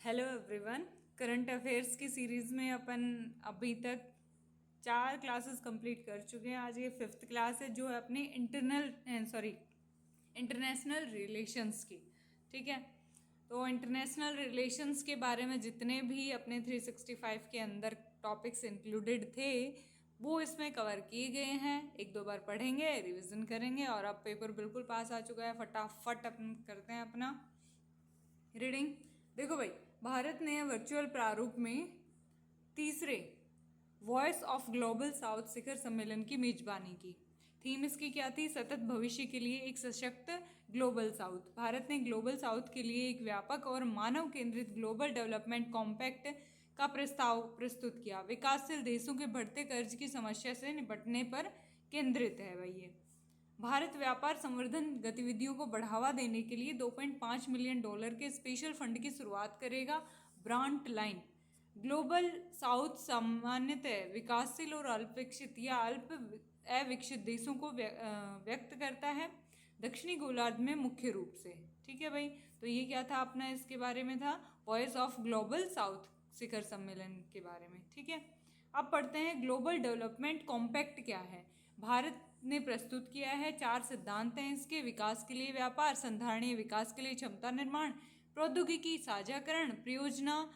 Hello everyone. Current affairs की series में अपन अभी तक 4 क्लासेस कंप्लीट कर चुके हैं। आज ये 5th क्लास है जो है अपनी इंटरनेशनल रिलेशंस की। ठीक है, तो इंटरनेशनल रिलेशंस के बारे में जितने भी अपने 365 के अंदर टॉपिक्स इंक्लूडेड थे वो इसमें कवर किए गए हैं। एक दो बार पढ़ेंगे, रिवीजन करेंगे और अब पेपर बिल्कुल पास आ चुका है। फटाफट अपन करते हैं अपना रीडिंग। देखो भाई, भारत ने वर्चुअल प्रारूप में तीसरे वॉइस ऑफ ग्लोबल साउथ शिखर सम्मेलन की मेजबानी की। थीम इसकी क्या थी? सतत भविष्य के लिए एक सशक्त ग्लोबल साउथ। भारत ने ग्लोबल साउथ के लिए एक व्यापक और मानव केंद्रित ग्लोबल डेवलपमेंट कॉम्पैक्ट का प्रस्ताव प्रस्तुत किया। विकासशील देशों के बढ़ते कर्ज की समस्या से निपटने पर केंद्रित है भाई ये। भारत व्यापार संवर्धन गतिविधियों को बढ़ावा देने के लिए $2.5 मिलियन के स्पेशल फंड की शुरुआत करेगा। Brunt line. ग्लोबल साउथ सामान्यतः विकासशील और अल्पविकसित या अल्प अविकसित देशों को व्यक्त करता है, दक्षिणी गोलार्ध में मुख्य रूप से। ठीक है भाई, तो ये क्या था अपना, इसके बारे में था वॉइस ऑफ ग्लोबल साउथ शिखर सम्मेलन के बारे में। ठीक है, अब पढ़ते हैं ग्लोबल डेवलपमेंट कॉम्पैक्ट क्या है। भारत ने प्रस्तुत किया है। 4 सिद्धांत हैं इसके: विकास के लिए व्यापार, संधारणीय विकास के लिए क्षमता निर्माण, प्रौद्योगिकी साझाकरण, परियोजना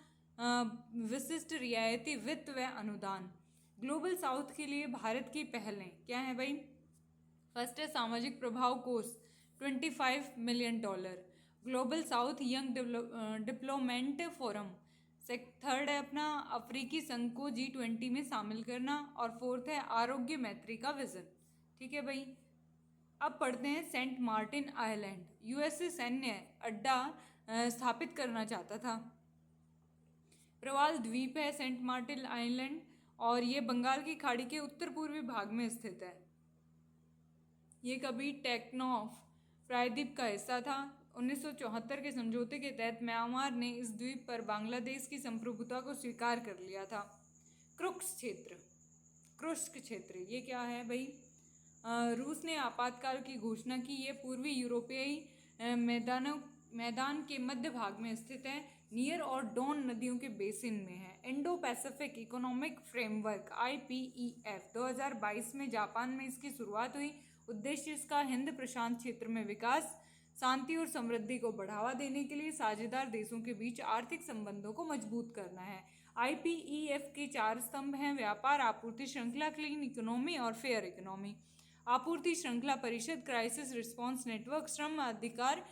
विशिष्ट रियायती वित्त व अनुदान। ग्लोबल साउथ के लिए भारत की पहलें क्या है भाई? फर्स्ट है सामाजिक प्रभाव कोष, $25 million. Global south young diplomats forum. Third है अपना अफ्रीकी संघ को G20 में शामिल करना। और फोर्थ है आरोग्य मैत्री का विजन। ठीक है भाई, अब पढ़ते हैं सेंट मार्टिन आइलैंड। यूएसए सैन्य अड्डा स्थापित करना चाहता था। प्रवाल द्वीप है सेंट मार्टिन आइलैंड और ये बंगाल की खाड़ी के उत्तर पूर्वी भाग में स्थित है। ये कभी टेक्नॉफ प्रायद्वीप का हिस्सा था। 1974 के समझौते के तहत म्यांमार ने इस द्वीप पर बांग्लादेश की संप्रभुता को स्वीकार कर लिया था। क्रुस्क क्षेत्र ये क्या है भाई? रूस ने आपातकाल की घोषणा की। ये पूर्वी यूरोपीय मैदान के मध्य भाग में स्थित है। नियर और डॉन नदियों के बेसिन में है। Indo Pacific economic framework IPEF 2022 में जापान में इसकी शुरुआत हुई। उद्देश्य इसका हिंद प्रशांत क्षेत्र में विकास, शांति और समृद्धि को बढ़ावा देने के लिए साझेदार देशों के बीच आर्थिक संबंधों को मजबूत करना है। IPEF के 4 स्तंभ हैं: व्यापार, आपूर्ति श्रृंखला, क्लीन इकोनॉमी और फेयर इकोनॉमी। आपूर्ति श्रृंखला परिषद, क्राइसिस रिस्पांस नेटवर्क, श्रम अधिकार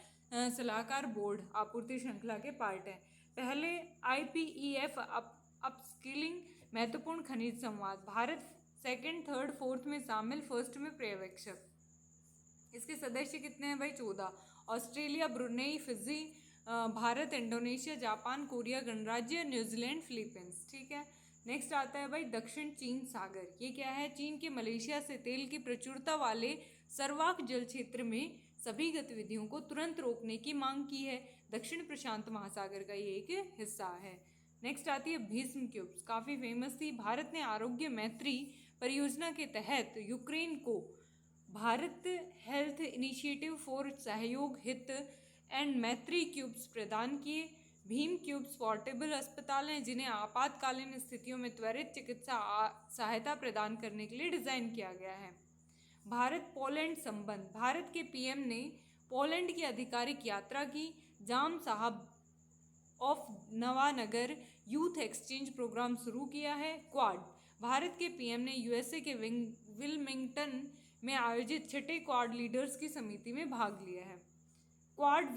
सलाहकार बोर्ड आपूर्ति श्रृंखला के पार्ट है। पहले IPEF अपस्किलिंग, महत्वपूर्ण खनिज संवाद। भारत 2nd, 3rd, 4th में शामिल, 1st में पर्यवेक्षक। इसके सदस्य कितने हैं भाई? 14। Australia, Brunei, Fiji, Bharat, Indonesia, Japan, Korea गणराज्य, न्यूजीलैंड, फिलीपींस। ठीक है, नेक्स्ट आता है भाई दक्षिण चीन सागर। ये क्या है? चीन के मलेशिया से तेल की प्रचुरता वाले सर्वाक जल क्षेत्र में सभी गतिविधियों को तुरंत रोकने की मांग की है। दक्षिण प्रशांत महासागर का ये एक हिस्सा है। नेक्स्ट आती है भीष्म क्यूब्स, काफ़ी फेमस थी। भारत ने आरोग्य मैत्री परियोजना के तहत यूक्रेन को भारत हेल्थ इनिशिएटिव फॉर सहयोग हित एंड मैत्री क्यूब्स प्रदान किए। भीम क्यूब्स पोर्टेबल अस्पताल हैं जिन्हें आपातकालीन स्थितियों में त्वरित चिकित्सा सहायता प्रदान करने के लिए डिज़ाइन किया गया है। भारत पोलैंड संबंध। भारत के PM ने पोलैंड की आधिकारिक यात्रा की। Jam Sahab of Nawanagar youth exchange program शुरू किया है। क्वाड। भारत के PM ने USA के विल्मिंगटन में आयोजित 6ठे क्वाड लीडर्स की समिति में भाग लिया है। क्वाड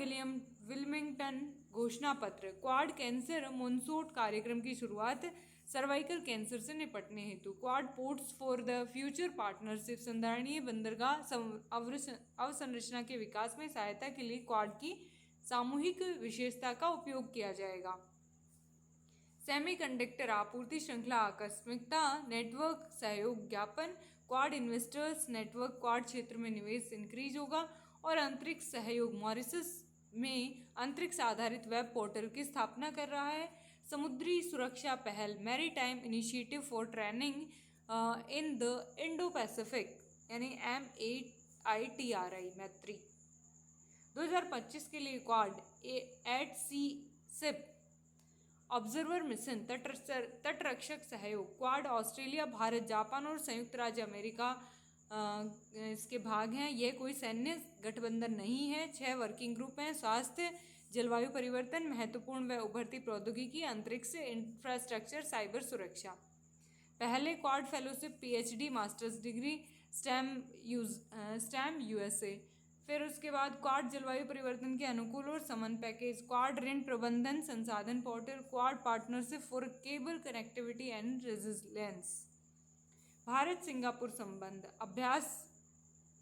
विल्मिंगटन घोषणा पत्र। क्वाड कैंसर मोनसूट कार्यक्रम की शुरुआत, सर्वाइकल कैंसर से निपटने हेतु। Quad ports for the future partnership, संधारणीय बंदरगाह अवसंरचना के विकास में सहायता के लिए क्वाड की सामूहिक विशेषता का उपयोग किया जाएगा। सेमीकंडक्टर आपूर्ति श्रृंखला आकस्मिकता नेटवर्क सहयोग ज्ञापन। क्वाड इन्वेस्टर्स नेटवर्क, क्वाड क्षेत्र में निवेश इंक्रीज होगा। और अंतरिक्ष सहयोग, मॉरिशस में अंतरिक्ष आधारित वेब पोर्टल की स्थापना कर रहा है। समुद्री सुरक्षा पहल, maritime initiative for training in the Indo Pacific यानी MAITRI मैत्री। 2025 के लिए क्वाड एट सी सिप ऑब्जर्वर मिशन, तटरक्षक सहयोग, क्वाड ऑस्ट्रेलिया, भारत, जापान और संयुक्त राज्य अमेरिका इसके भाग हैं। यह कोई सैन्य गठबंधन नहीं है। 6 वर्किंग ग्रुप हैं। स्वास्थ्य, जलवायु परिवर्तन, महत्वपूर्ण व उभरती प्रौद्योगिकी, अंतरिक्ष, इंफ्रास्ट्रक्चर, साइबर सुरक्षा। पहले Quad fellowship, PhD, masters degree, STEM USA. फिर उसके बाद क्वाड जलवायु परिवर्तन के अनुकूल और समन पैकेज, क्वाड ऋण प्रबंधन संसाधन portal, quad partnership for cable connectivity and resilience. Bharat Singapore संबंध, अभ्यास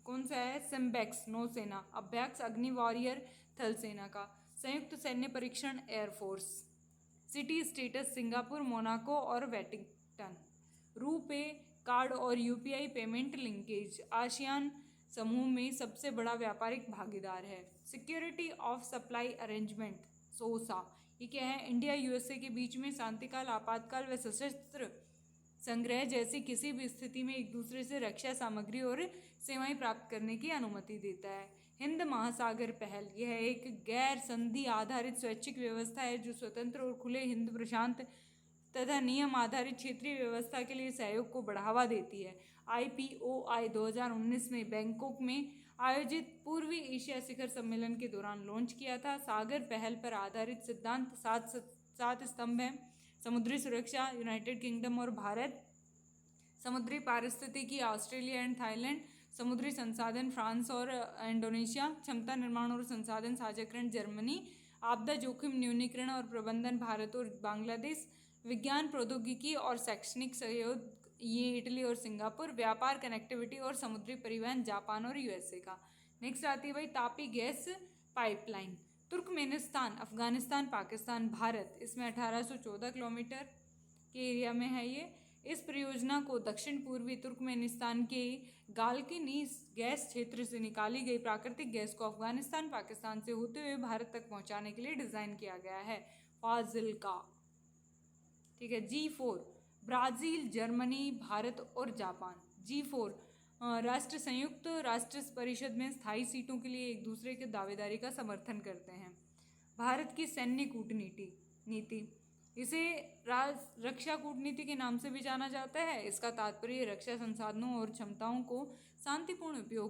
कौन सा है? सिम्बेक्स नौसेना, अभ्यास अग्नि वॉरियर थल सेना का, संयुक्त सैन्य परीक्षण air force. City status Singapore, Monaco और वेटिंगटन। रूपे कार्ड और यूपीआई पेमेंट लिंकेज, आसियान समूह में सबसे बड़ा व्यापारिक भागीदार है। सिक्योरिटी ऑफ सप्लाई अरेंजमेंट सोसा, ये क्या है? इंडिया यूएसए के बीच में शांतिकाल, आपातकाल व सशस्त्र संग्रह जैसी किसी भी स्थिति में एक दूसरे से रक्षा सामग्री और सेवाएं प्राप्त करने की अनुमति देता है। हिंद महासागर पहल, यह एक गैर संधि आधारित स्वैच्छिक व्यवस्था है जो स्वतंत्र और खुले हिंद प्रशांत तथा नियम आधारित क्षेत्रीय व्यवस्था के लिए सहयोग को बढ़ावा देती है। IPOI 2019 में बैंकॉक में आयोजित पूर्वी एशिया शिखर सम्मेलन के दौरान लॉन्च किया था। सागर पहल पर आधारित सिद्धांत 7 स्तंभ हैं। समुद्री सुरक्षा यूनाइटेड किंगडम और भारत, समुद्री पारिस्थितिकी ऑस्ट्रेलिया एंड थाईलैंड, समुद्री संसाधन फ्रांस और इंडोनेशिया, क्षमता निर्माण और संसाधन साझाकरण जर्मनी, आपदा जोखिम न्यूनीकरण और प्रबंधन भारत और बांग्लादेश, विज्ञान प्रौद्योगिकी और शैक्षणिक सहयोग ये इटली और सिंगापुर, व्यापार कनेक्टिविटी और समुद्री परिवहन जापान और यूएसए का। नेक्स्ट आती है भाई Tapi gas pipeline, Turkmenistan, Afghanistan, Pakistan, Bharat, इसमें 1814 किलोमीटर के एरिया में है ये। इस परियोजना को दक्षिण पूर्वी तुर्कमेनिस्तान के गालकिनीस गैस क्षेत्र से निकाली गई प्राकृतिक गैस को अफगानिस्तान पाकिस्तान से होते हुए भारत तक पहुंचाने के लिए डिज़ाइन किया गया है। फाजिल्का, ठीक है। G4 ब्राज़ील, जर्मनी, भारत और जापान। G4 राष्ट्र संयुक्त राष्ट्र परिषद में स्थायी सीटों के लिए एक दूसरे के दावेदारी का समर्थन करते हैं। भारत की सैन्य कूटनीति नीति, इसे रक्षा कूटनीति के नाम से भी जाना जाता है। इसका तात्पर्य रक्षा संसाधनों और क्षमताओं को शांतिपूर्ण उपयोग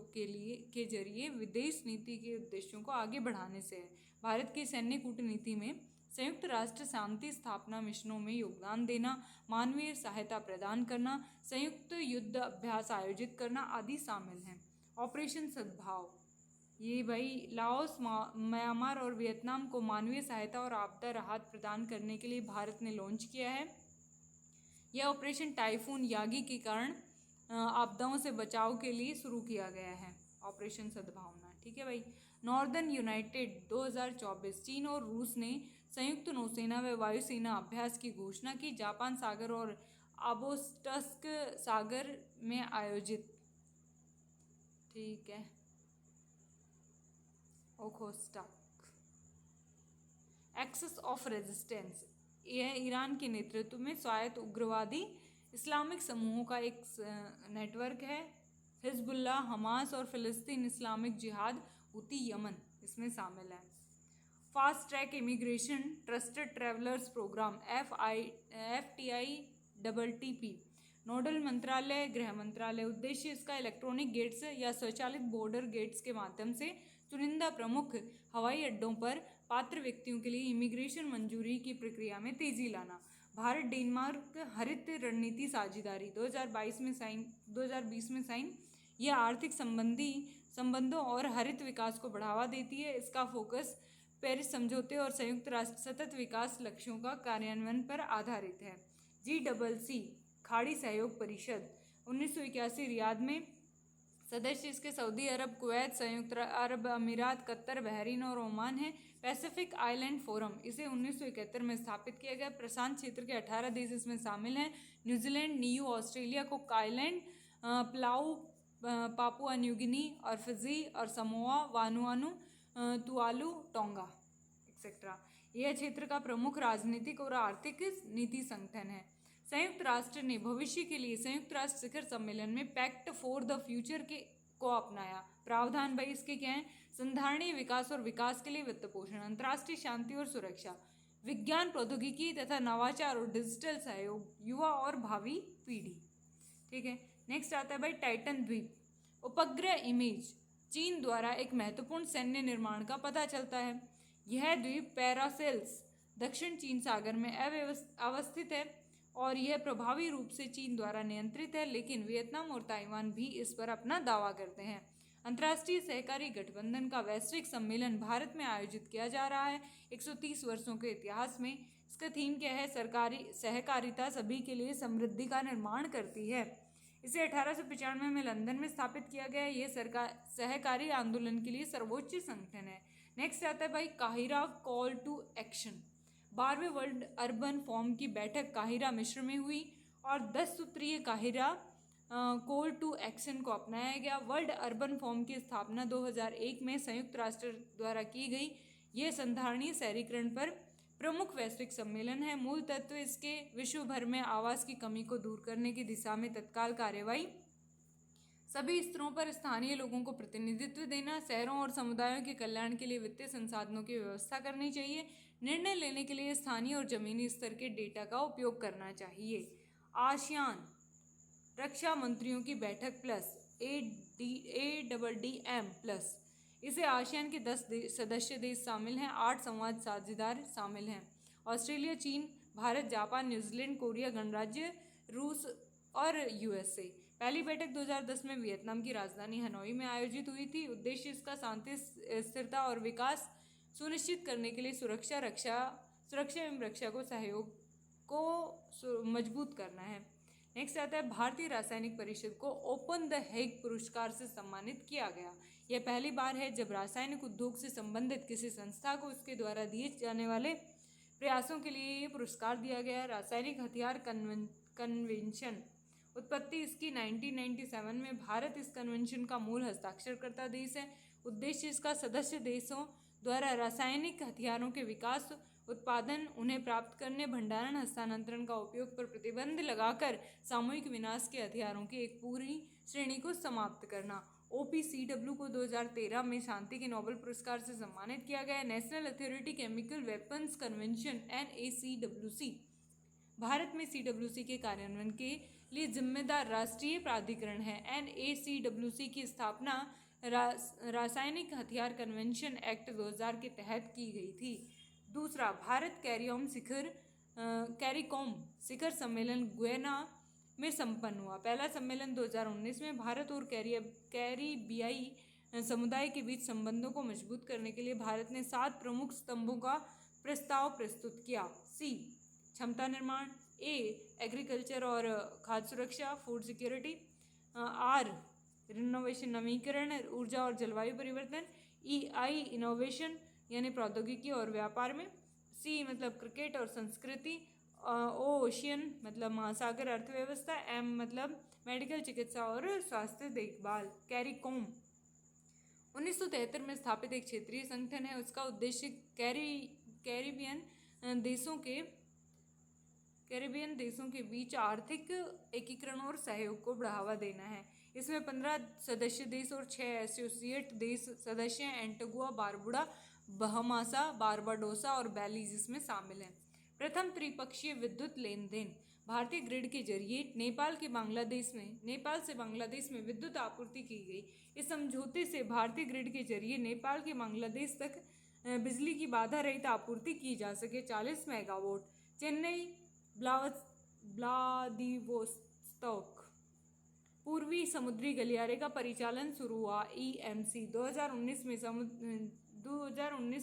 के जरिए विदेश नीति के उद्देश्यों को आगे बढ़ाने से है। भारत की सैन्य कूटनीति में संयुक्त राष्ट्र शांति स्थापना मिशनों में योगदान देना, मानवीय सहायता प्रदान करना, संयुक्त युद्ध अभ्यास आयोजित करना आदि शामिल हैं। ऑपरेशन सद्भाव, ये भाई लाओस, म्यांमार और वियतनाम को मानवीय सहायता और आपदा राहत प्रदान करने के लिए भारत ने लॉन्च किया है। यह ऑपरेशन टाइफून यागी के कारण आपदाओं से बचाव के लिए शुरू किया गया है। ऑपरेशन सद्भावना, ठीक है भाई। नॉर्दर्न यूनाइटेड 2024, चीन और रूस ने संयुक्त नौसेना व वायुसेना अभ्यास की घोषणा की। जापान सागर और आबोस्टस्क सागर में आयोजित, ठीक है। ओखोस्टाक एक्सेस ऑफ रेजिस्टेंस, यह ईरान के नेतृत्व में स्वायत्त उग्रवादी इस्लामिक समूहों का एक नेटवर्क है। हिजबुल्लाह, हमास और फिलिस्तीन इस्लामिक जिहाद हुती यमन इसमें शामिल है। Fast track immigration trusted travelers program FTITTP, नोडल मंत्रालय गृह मंत्रालय। उद्देश्य इसका इलेक्ट्रॉनिक गेट्स या स्वचालित बॉर्डर गेट्स के माध्यम से चुनिंदा प्रमुख हवाई अड्डों पर पात्र व्यक्तियों के लिए इमिग्रेशन मंजूरी की प्रक्रिया में तेजी लाना। भारत डेनमार्क हरित रणनीति साझेदारी 2020 में साइन। यह आर्थिक संबंधों और हरित विकास को बढ़ावा देती है। इसका फोकस पेरिस समझौते और संयुक्त राष्ट्र सतत विकास लक्ष्यों का कार्यान्वयन पर आधारित है। GCC खाड़ी सहयोग परिषद 1981 रियाद में, सदस्य इसके सऊदी अरब, कुवैत, संयुक्त अरब अमीरात, कतर, बहरीन और ओमान है। पैसिफिक आइलैंड फोरम, इसे 1971 में स्थापित किया गया। प्रशांत क्षेत्र के 18 देश इसमें शामिल हैं। New Zealand, new Australia, Cook Island, Palau, Papua New Guinea और फिजी और Samoa, Vanuatu, Tuvalu, Tonga etcetera. यह क्षेत्र का प्रमुख राजनीतिक और आर्थिक नीति संगठन है। संयुक्त राष्ट्र ने भविष्य के लिए संयुक्त राष्ट्र शिखर सम्मेलन में पैक्ट फॉर द फ्यूचर को अपनाया। प्रावधान भाई इसके क्या हैं? संधारणीय विकास और विकास के लिए वित्त पोषण, अंतर्राष्ट्रीय शांति और सुरक्षा, विज्ञान प्रौद्योगिकी तथा नवाचार और डिजिटल सहयोग, युवा और भावी पीढ़ी। ठीक है, नेक्स्ट आता है भाई टाइटन द्वीप उपग्रह इमेज। चीन द्वारा एक महत्वपूर्ण सैन्य निर्माण का पता चलता है। यह द्वीप पैरासेल्स दक्षिण चीन सागर में अवस्थित है और यह प्रभावी रूप से चीन द्वारा नियंत्रित है, लेकिन वियतनाम और ताइवान भी इस पर अपना दावा करते हैं। अंतर्राष्ट्रीय सहकारी गठबंधन का वैश्विक सम्मेलन भारत में आयोजित किया जा रहा है। 130 वर्षों के इतिहास में इसका थीम क्या है? सरकारी सहकारिता सभी के लिए समृद्धि का निर्माण करती है। इसे 1895 में लंदन में स्थापित किया गया। यह सहकारी आंदोलन के लिए सर्वोच्च संगठन है। नेक्स्ट आता है भाई काहिरा कॉल टू एक्शन। 12वें वर्ल्ड अर्बन फोरम की बैठक काहिरा मिस्र में हुई और 10 सूत्रीय काहिरा कॉल टू एक्शन को अपनाया गया। वर्ल्ड अर्बन फोरम की स्थापना 2001 में संयुक्त राष्ट्र द्वारा की गई। यह संधारणीय शहरीकरण पर प्रमुख वैश्विक सम्मेलन है। मूल तत्व इसके विश्व भर में आवास की कमी को दूर करने की दिशा में तत्काल कार्रवाई, सभी स्तरों पर स्थानीय लोगों को प्रतिनिधित्व देना, शहरों और समुदायों के कल्याण के लिए वित्तीय संसाधनों की व्यवस्था करनी चाहिए, निर्णय लेने के लिए स्थानीय और जमीनी स्तर के डेटा का उपयोग करना चाहिए। आसियान रक्षा मंत्रियों की बैठक प्लस ADDM प्लस, इसे आसियान के 10 सदस्य देश शामिल हैं। 8 संवाद साझेदार शामिल हैं। ऑस्ट्रेलिया, चीन, भारत, जापान, न्यूजीलैंड, कोरिया गणराज्य, रूस और USA। पहली बैठक 2010 में वियतनाम की राजधानी हनोई में आयोजित हुई थी। उद्देश्य इसका शांति, स्थिरता और विकास सुनिश्चित करने के लिए सुरक्षा एवं रक्षा को सहयोग को मजबूत करना है। नेक्स्ट आता है भारतीय रासायनिक परिषद को ओपन द हेग पुरस्कार से सम्मानित किया गया। यह पहली बार है जब रासायनिक उद्योग से संबंधित किसी संस्था को उसके द्वारा दिए जाने वाले प्रयासों के लिए ये पुरस्कार दिया गया। रासायनिक हथियार कन्वेंशन उत्पत्ति इसकी 1997 में। भारत इस कन्वेंशन का मूल हस्ताक्षरकर्ता देश है। उद्देश्य इसका सदस्य देशों द्वारा रासायनिक हथियारों के विकास, उत्पादन, उन्हें प्राप्त करने, भंडारण, हस्तांतरण का उपयोग पर प्रतिबंध लगाकर सामूहिक विनाश के हथियारों की एक पूरी श्रेणी को समाप्त करना। OPCW को 2013 में शांति के नोबेल पुरस्कार से सम्मानित किया गया। National authority chemical weapons convention NACWC Bharat में CWC के कार्यान्वयन के लिए जिम्मेदार राष्ट्रीय प्राधिकरण है। NACWC की स्थापना रासायनिक हथियार कन्वेंशन एक्ट 2000 के तहत की गई थी। दूसरा, भारत कैरिकॉम शिखर सम्मेलन गुयाना में संपन्न हुआ। पहला सम्मेलन 2019 में भारत और कैरिबियाई समुदाय के बीच संबंधों को मजबूत करने के लिए भारत ने 7 प्रमुख स्तंभों का प्रस्ताव प्रस्तुत किया। C क्षमता निर्माण, A एग्रीकल्चर और खाद्य सुरक्षा फूड सिक्योरिटी, R रिनोवेशन नवीकरण ऊर्जा और जलवायु परिवर्तन, I इनोवेशन यानी प्रौद्योगिकी और व्यापार में, C मतलब क्रिकेट और संस्कृति, O ओशियन मतलब महासागर अर्थव्यवस्था, M मतलब मेडिकल चिकित्सा और स्वास्थ्य देखभाल। कैरिकॉम 1973 में स्थापित एक क्षेत्रीय संगठन है। उसका उद्देश्य कैरिबियन देशों के बीच आर्थिक एकीकरण और सहयोग को बढ़ावा देना है। इसमें 15 सदस्य देश और 6 एसोसिएट देश सदस्य हैं। एंटीगुआ, बारबुडा, बहामासा, बारबाडोसा और बेलीज इसमें शामिल हैं। प्रथम त्रिपक्षीय विद्युत लेन देन भारतीय ग्रिड के जरिए नेपाल से बांग्लादेश में विद्युत आपूर्ति की गई। इस समझौते से भारतीय ग्रिड के जरिए नेपाल के बांग्लादेश तक बिजली की बाधा रहित आपूर्ति की जा सके। 40 मेगावाट। चेन्नई व्लादिवोस्तोक पूर्वी समुद्री गलियारे का परिचालन शुरू हुआ। EMC 2019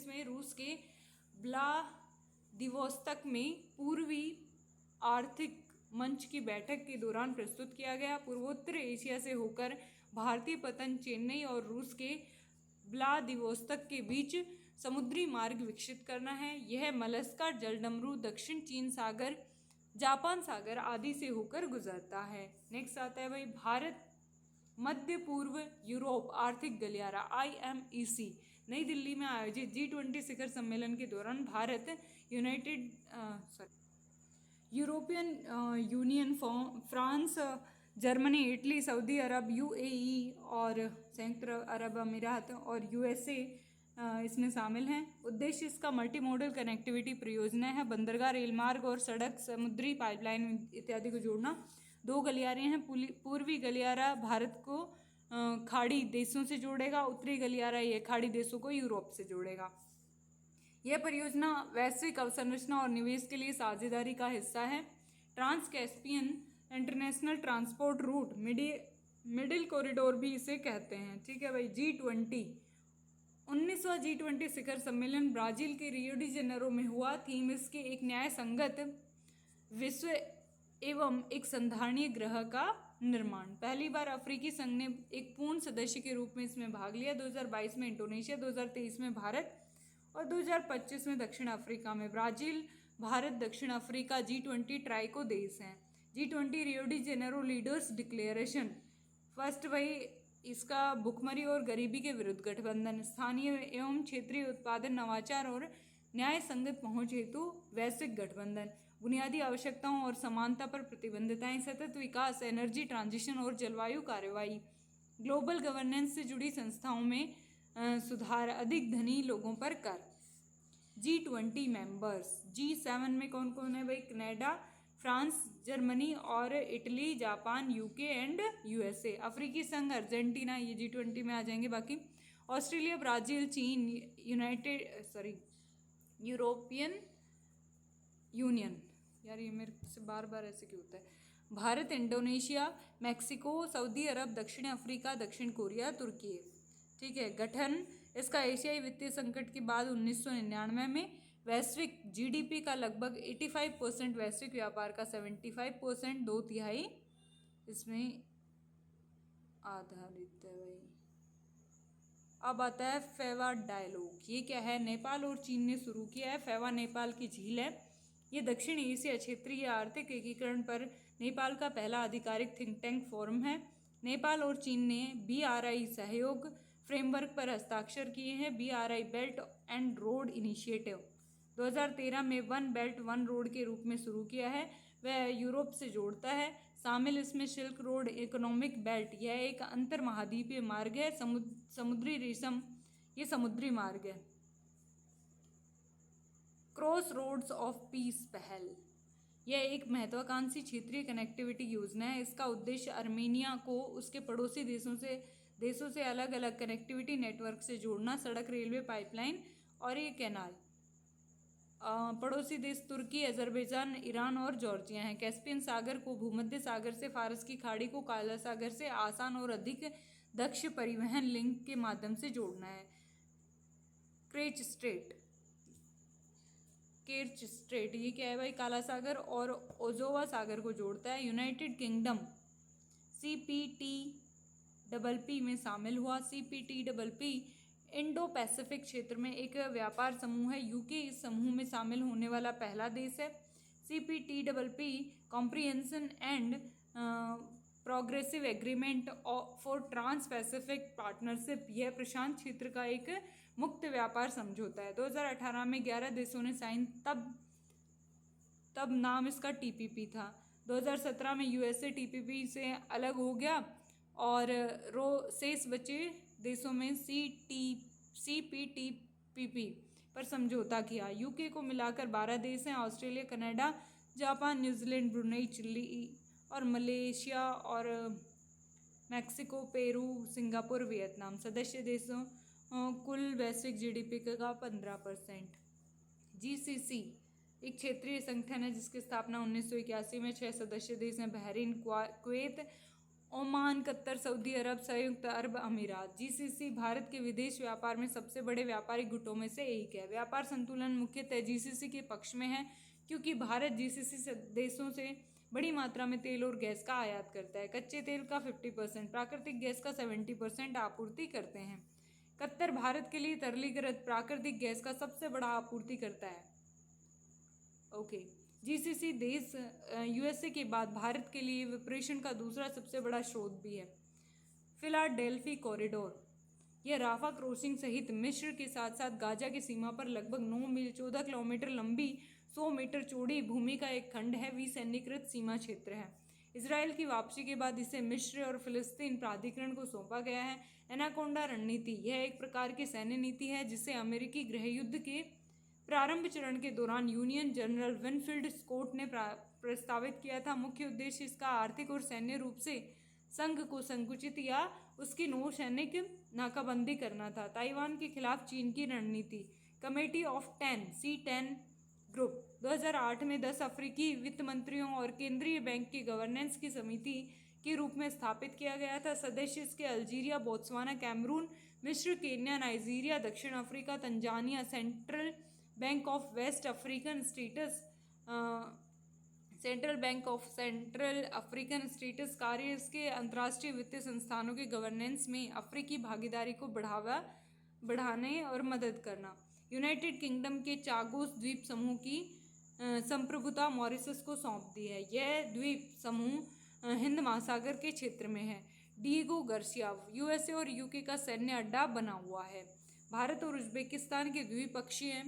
में रूस के व्लादिवोस्तोक में पूर्वी आर्थिक मंच की बैठक के दौरान प्रस्तुत किया गया। पूर्वोत्तर एशिया से होकर भारतीय पतन चेन्नई और रूस के व्लादिवोस्तोक के बीच समुद्री मार्ग विकसित करना है। यह मलस्का जलडमरू दक्षिण चीन सागर, जापान सागर आदि से होकर गुजरता है। नेक्स्ट आता है भाई भारत मध्य पूर्व यूरोप आर्थिक गलियारा IMEC नई दिल्ली में आयोजित G20 शिखर सम्मेलन के दौरान Bharat European Union, France, Germany, Italy, सऊदी अरब, UAE और संयुक्त अरब अमीरात और USA इसमें शामिल हैं। उद्देश्य इसका मल्टी मॉडल कनेक्टिविटी परियोजना है। बंदरगाह, रेल मार्ग और सड़क, समुद्री पाइपलाइन इत्यादि को जोड़ना। 2 गलियारे हैं। पूर्वी गलियारा भारत को खाड़ी देशों से जोड़ेगा। उत्तरी गलियारा ये खाड़ी देशों को यूरोप से जोड़ेगा। यह परियोजना वैश्विक अवसंरचना और निवेश के लिए साझेदारी का हिस्सा है। Trans Caspian international transport route, middle corridor भी इसे कहते हैं। ठीक है भाई। G20 19वां G20 शिखर सम्मेलन ब्राजील के रियो डी जेनेरो में हुआ। थीम इसके एक न्याय संगत विश्व एवं एक संधारणीय ग्रह का निर्माण। पहली बार अफ्रीकी संघ ने एक पूर्ण सदस्य के रूप में इसमें भाग लिया। 2022 में इंडोनेशिया, 2023 में भारत और 2025 में दक्षिण अफ्रीका में। ब्राजील, भारत, दक्षिण अफ्रीका G20 ट्राइको देश हैं। G20 Rio de Janeiro leaders declaration. First भाई इसका भुखमरी और गरीबी के विरुद्ध गठबंधन, स्थानीय एवं क्षेत्रीय उत्पादन, नवाचार और न्याय संगत पहुंच हेतु वैश्विक गठबंधन, बुनियादी आवश्यकताओं और समानता पर प्रतिबद्धताएं, सतत विकास, एनर्जी ट्रांजिशन और जलवायु कार्रवाई, ग्लोबल गवर्नेंस से जुड़ी संस्थाओं में सुधार, अधिक धनी लोगों पर कर। G20 members. G7 में कौन कौन है भाई? कनाडा, फ्रांस, जर्मनी और Italy, Japan, UK and USA. अफ्रीकी संघ, अर्जेंटीना, ये G20 में आ जाएंगे। बाकी ऑस्ट्रेलिया, ब्राज़ील, चीन, यूरोपियन यूनियन। यार ये मेरे से बार बार ऐसे क्यों होता है? भारत, इंडोनेशिया, मैक्सिको, सऊदी अरब, दक्षिण अफ्रीका, दक्षिण कोरिया, तुर्की। ठीक है। गठन इसका एशियाई वित्तीय संकट के बाद 1999 में वैश्विक जीडीपी का लगभग 85%, वैश्विक व्यापार का 75%, 2/3 इसमें आधारित है भाई। अब आता है फेवा डायलॉग। ये क्या है? नेपाल और चीन ने शुरू किया है। फेवा नेपाल की झील है। ये दक्षिण एशिया क्षेत्रीय आर्थिक एकीकरण पर नेपाल का पहला आधिकारिक थिंक टैंक फोरम है। नेपाल और चीन ने BRI सहयोग फ्रेमवर्क पर हस्ताक्षर किए हैं। BRI belt and road initiative 2013 में वन बेल्ट वन रोड के रूप में शुरू किया है। वह यूरोप से जोड़ता है। शामिल इसमें सिल्क रोड इकोनॉमिक बेल्ट, यह एक अंतर महाद्वीपीय मार्ग है। समुद्री रेशम, ये समुद्री मार्ग है। क्रॉस रोड्स ऑफ पीस पहल, यह एक महत्वाकांक्षी क्षेत्रीय कनेक्टिविटी योजना है। इसका उद्देश्य आर्मेनिया को उसके पड़ोसी देशों से अलग अलग कनेक्टिविटी नेटवर्क से जोड़ना। सड़क, रेलवे, पाइपलाइन और ये कैनाल। पड़ोसी देश तुर्की, अजरबैजान, ईरान और जॉर्जिया हैं। कैस्पियन सागर को भूमध्य सागर से, फारस की खाड़ी को काला सागर से आसान और अधिक दक्ष परिवहन लिंक के माध्यम से जोड़ना है। केर्च स्ट्रेट, ये क्या है भाई? काला सागर और ओजोवा सागर को जोड़ता है। यूनाइटेड किंगडम CPTPP में शामिल हुआ। CPTPP इंडो पैसिफिक क्षेत्र में एक व्यापार समूह है। यूके इस समूह में शामिल होने वाला पहला देश है। CPTPP comprehension and progressive agreement for trans Pacific partnership, यह प्रशांत क्षेत्र का एक मुक्त व्यापार समझौता है। 2018 में 11 देशों ने साइन, तब नाम इसका TPP था। 2017 में USA TPP से अलग हो गया और शेष बचे देशों में CPTPP पर समझौता किया। यूके को मिलाकर 12 देश हैं। Australia, Canada, Japan, New Zealand, Brunei, Chile और मलेशिया और मैक्सिको, पेरू, सिंगापुर, वियतनाम। सदस्य देशों कुल वैश्विक GDP का 15%। GCC एक क्षेत्रीय संगठन है जिसकी स्थापना 1981 में। 6 सदस्य देश हैं: बहरीन, कुवैत, ओमान, कतर, सऊदी अरब, संयुक्त अरब अमीरात। GCC भारत के विदेश व्यापार में सबसे बड़े व्यापारिक गुटों में से एक है। व्यापार संतुलन मुख्यतः GCC के पक्ष में है क्योंकि भारत GCC देशों से बड़ी मात्रा में तेल और गैस का आयात करता है। कच्चे तेल का 50%, प्राकृतिक गैस का 70% आपूर्ति करते हैं। कतर भारत के लिए तरलीकृत प्राकृतिक गैस का सबसे बड़ा आपूर्ति करता है। ओके। GCC देश USA के बाद भारत के लिए विपरेशन का दूसरा सबसे बड़ा स्रोत भी है। फिलाडेल्फी कॉरिडोर, यह राफा क्रॉसिंग सहित मिस्र के साथ साथ गाजा की सीमा पर लगभग 9 मील 14 किलोमीटर लंबी 100 मीटर चौड़ी भूमि का एक खंड है। विसैन्यीकृत सीमा क्षेत्र है। इसराइल की वापसी के बाद इसे मिस्र और फिलिस्तीन प्राधिकरण को सौंपा गया है। एनाकोंडा रणनीति यह एक प्रकार की सैन्य नीति है जिसे अमेरिकी गृहयुद्ध के प्रारंभ चरण के दौरान यूनियन जनरल विनफील्ड स्कॉट ने प्रस्तावित किया था। मुख्य उद्देश्य इसका आर्थिक और सैन्य रूप से संघ को संकुचित या उसकी नौसैनिक नाकाबंदी करना था। ताइवान के खिलाफ चीन की रणनीति कमेटी ऑफ 10 C10 ग्रुप 2008 में 10 अफ्रीकी वित्त मंत्रियों और केंद्रीय बैंक की गवर्नेंस की समिति के रूप में स्थापित किया गया था। सदस्य इसके अल्जीरिया, बोत्सवाना, कैमरून, मिस्र, केन्या, नाइजीरिया, दक्षिण Africa, Tanzania, central bank of west African states कार्य इसके अंतर्राष्ट्रीय वित्तीय संस्थानों के गवर्नेंस में अफ्रीकी भागीदारी को बढ़ाने और मदद करना। यूनाइटेड किंगडम के चागोस द्वीप समूह की संप्रभुता मॉरिशस को सौंप दी है। यह द्वीप समूह हिंद महासागर के क्षेत्र में है। डिएगो गार्सिया यूएसए और यूके का सैन्य अड्डा बना हुआ है। भारत और उज्बेकिस्तान के द्विपक्षीय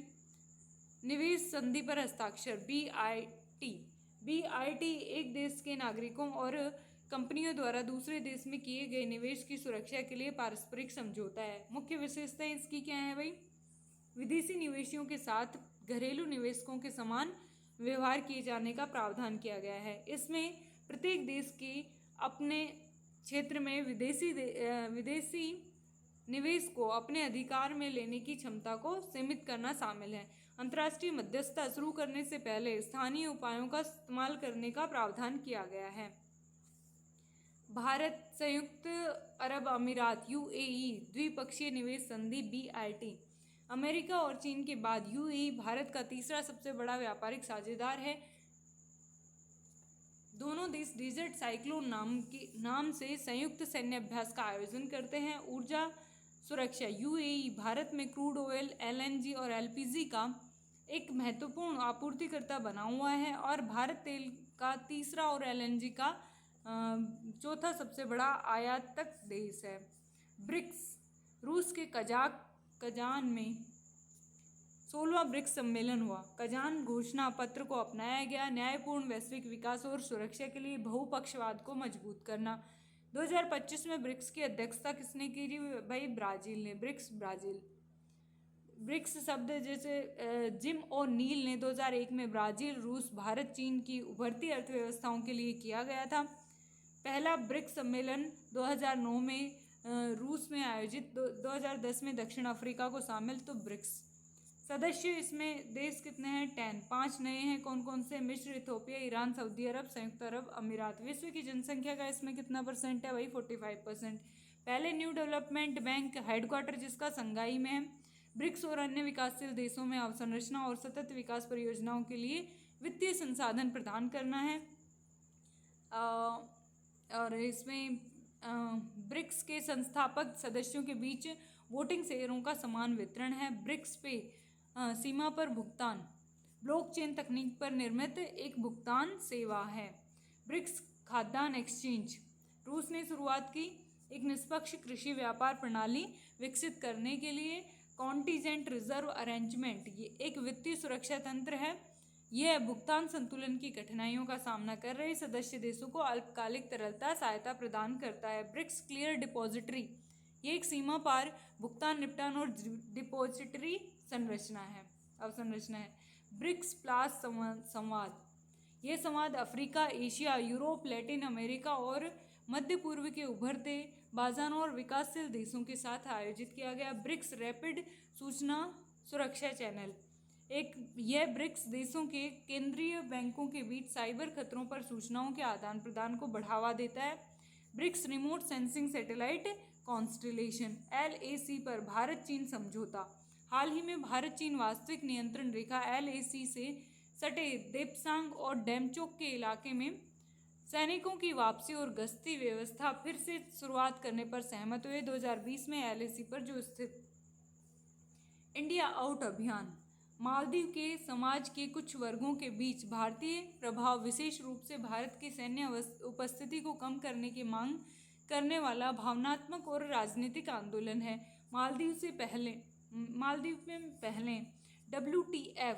निवेश संधि पर हस्ताक्षर BIT एक देश के नागरिकों और कंपनियों द्वारा दूसरे देश में किए गए निवेश की सुरक्षा के लिए पारस्परिक समझौता है। मुख्य विशेषताएं इसकी क्या है भाई? विदेशी निवेशियों के साथ घरेलू निवेशकों के समान व्यवहार किए जाने का प्रावधान किया गया है। इसमें प्रत्येक देश के अपने क्षेत्र में विदेशी निवेश को अपने अधिकार में लेने की क्षमता को सीमित करना शामिल है। अंतर्राष्ट्रीय मध्यस्थता शुरू करने से पहले स्थानीय उपायों का इस्तेमाल करने का प्रावधान किया गया है। भारत संयुक्त अरब अमीरात UAE द्विपक्षीय निवेश संधि BIT अमेरिका और चीन के बाद UAE भारत का तीसरा सबसे बड़ा व्यापारिक साझेदार है। दोनों देश डेजर्ट साइक्लोन नाम से संयुक्त सैन्य अभ्यास का आयोजन करते हैं। ऊर्जा सुरक्षा UAE भारत में क्रूड ऑयल, LNG और LPG का एक महत्वपूर्ण आपूर्तिकर्ता बना हुआ है और भारत तेल का तीसरा और LNG का चौथा सबसे बड़ा आयातक देश है। ब्रिक्स रूस के कजान में 16वां ब्रिक्स सम्मेलन हुआ। कजान घोषणा पत्र को अपनाया गया। न्यायपूर्ण वैश्विक विकास और सुरक्षा के लिए बहुपक्षवाद को मजबूत करना। 2025 में ब्रिक्स की अध्यक्षता किसने की भाई? ब्राजील ने। ब्रिक्स शब्द जैसे जिम और नील ने 2001 में ब्राजील, रूस, भारत, चीन की उभरती अर्थव्यवस्थाओं के लिए किया गया था। पहला ब्रिक्स सम्मेलन 2009 में रूस में आयोजित, 2010 में दक्षिण अफ्रीका को शामिल। तो ब्रिक्स सदस्य इसमें देश कितने हैं? 10। 5 नए हैं। कौन कौन से? मिस्र, इथोपिया, ईरान, सऊदी अरब, संयुक्त अरब अमीरात। विश्व की जनसंख्या का इसमें कितना परसेंट है भाई? 45%। पहले न्यू डेवलपमेंट बैंक हेडक्वार्टर जिसका संघाई में है। ब्रिक्स और अन्य विकासशील देशों में अवसंरचना और सतत विकास परियोजनाओं के लिए वित्तीय संसाधन प्रदान करना है। और इसमें ब्रिक्स के संस्थापक सदस्यों के बीच वोटिंग शेयरों का समान वितरण है। ब्रिक्स पे सीमा पर भुगतान ब्लॉकचेन तकनीक पर निर्मित एक भुगतान सेवा है। ब्रिक्स खाद्यान्न एक्सचेंज रूस ने शुरुआत की। एक निष्पक्ष कृषि व्यापार प्रणाली विकसित करने के लिए कॉन्टीजेंट रिजर्व अरेंजमेंट ये एक वित्तीय सुरक्षा तंत्र है। यह भुगतान संतुलन की कठिनाइयों का सामना कर रहे सदस्य देशों को अल्पकालिक तरलता सहायता प्रदान करता है। ब्रिक्स क्लियर डिपॉजिटरी ये एक सीमा पार भुगतान निपटान और डिपॉजिटरी अवसंरचना है। ब्रिक्स प्लस संवाद ये संवाद Africa, Asia, Europe, Latin America और मध्य पूर्व के उभरते बाजारों और विकासशील देशों के साथ आयोजित किया गया। ब्रिक्स रैपिड सूचना सुरक्षा चैनल यह ब्रिक्स देशों के केंद्रीय बैंकों के बीच साइबर खतरों पर सूचनाओं के आदान प्रदान को बढ़ावा देता है। BRICS remote sensing satellite constellation LAC पर भारत चीन समझौता। हाल ही में भारत चीन वास्तविक नियंत्रण रेखा LAC से सटे देपसांग और डेमचोक के इलाके में सैनिकों की वापसी और गश्ती व्यवस्था फिर से शुरुआत करने पर सहमत हुए। 2020 में LAC पर जो स्थित इंडिया आउट अभियान मालदीव के समाज के कुछ वर्गों के बीच भारतीय प्रभाव, विशेष रूप से भारत की सैन्य उपस्थिति को कम करने की मांग करने वाला भावनात्मक और राजनीतिक आंदोलन है। मालदीव में पहले WTF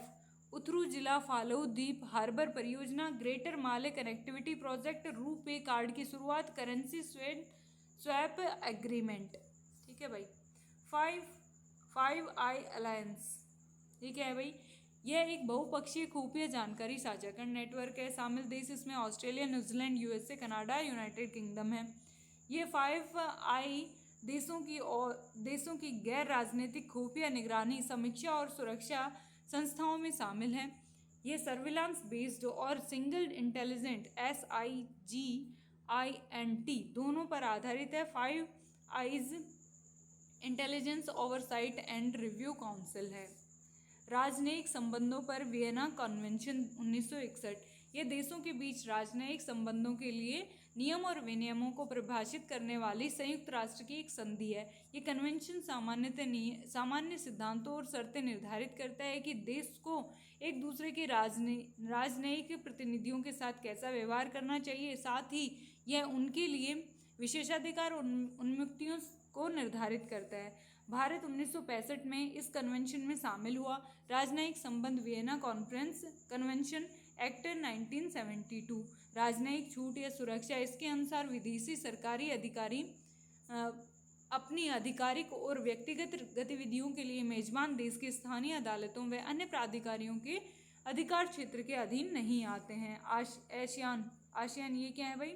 उथरू जिला फालऊ द्वीप हार्बर परियोजना, ग्रेटर माले कनेक्टिविटी प्रोजेक्ट, रूपे कार्ड की शुरुआत, करेंसी स्वैप एग्रीमेंट। ठीक है भाई। 5 आई अलायंस, ये क्या है भाई? यह एक बहुपक्षीय खुफिया जानकारी साझाकरण नेटवर्क है। शामिल देश इसमें Australia, New Zealand, USA, Canada, United kingdom है। ये 5 आई देशों की गैर राजनीतिक खुफिया निगरानी, समीक्षा और सुरक्षा संस्थाओं में शामिल है। ये सर्विलांस बेस्ड और सिंगल इंटेलिजेंट SIGINT दोनों पर आधारित है। 5 eyes intelligence oversight and review council है। राजनयिक संबंधों पर वियना कन्वेंशन 1961, यह देशों के बीच राजनयिक संबंधों के लिए नियम और विनियमों को परिभाषित करने वाली संयुक्त राष्ट्र की एक संधि है। ये कन्वेंशन सामान्य सिद्धांतों और शर्तें निर्धारित करता है कि देश को एक दूसरे के राजनयिक प्रतिनिधियों के साथ कैसा व्यवहार करना चाहिए। साथ ही यह उनके लिए विशेषाधिकार और उन्मुक्तियों को निर्धारित करता है। भारत 1965 में इस कन्वेंशन में शामिल हुआ। राजनयिक संबंध वियना कॉन्फ्रेंस कन्वेंशन एक्ट 1972, राजनयिक छूट या सुरक्षा। इसके अनुसार विदेशी सरकारी अधिकारी अपनी आधिकारिक और व्यक्तिगत गतिविधियों के लिए मेजबान देश की स्थानीय अदालतों व अन्य प्राधिकारियों के अधिकार क्षेत्र के अधीन नहीं आते हैं। आसियान ये क्या है भाई?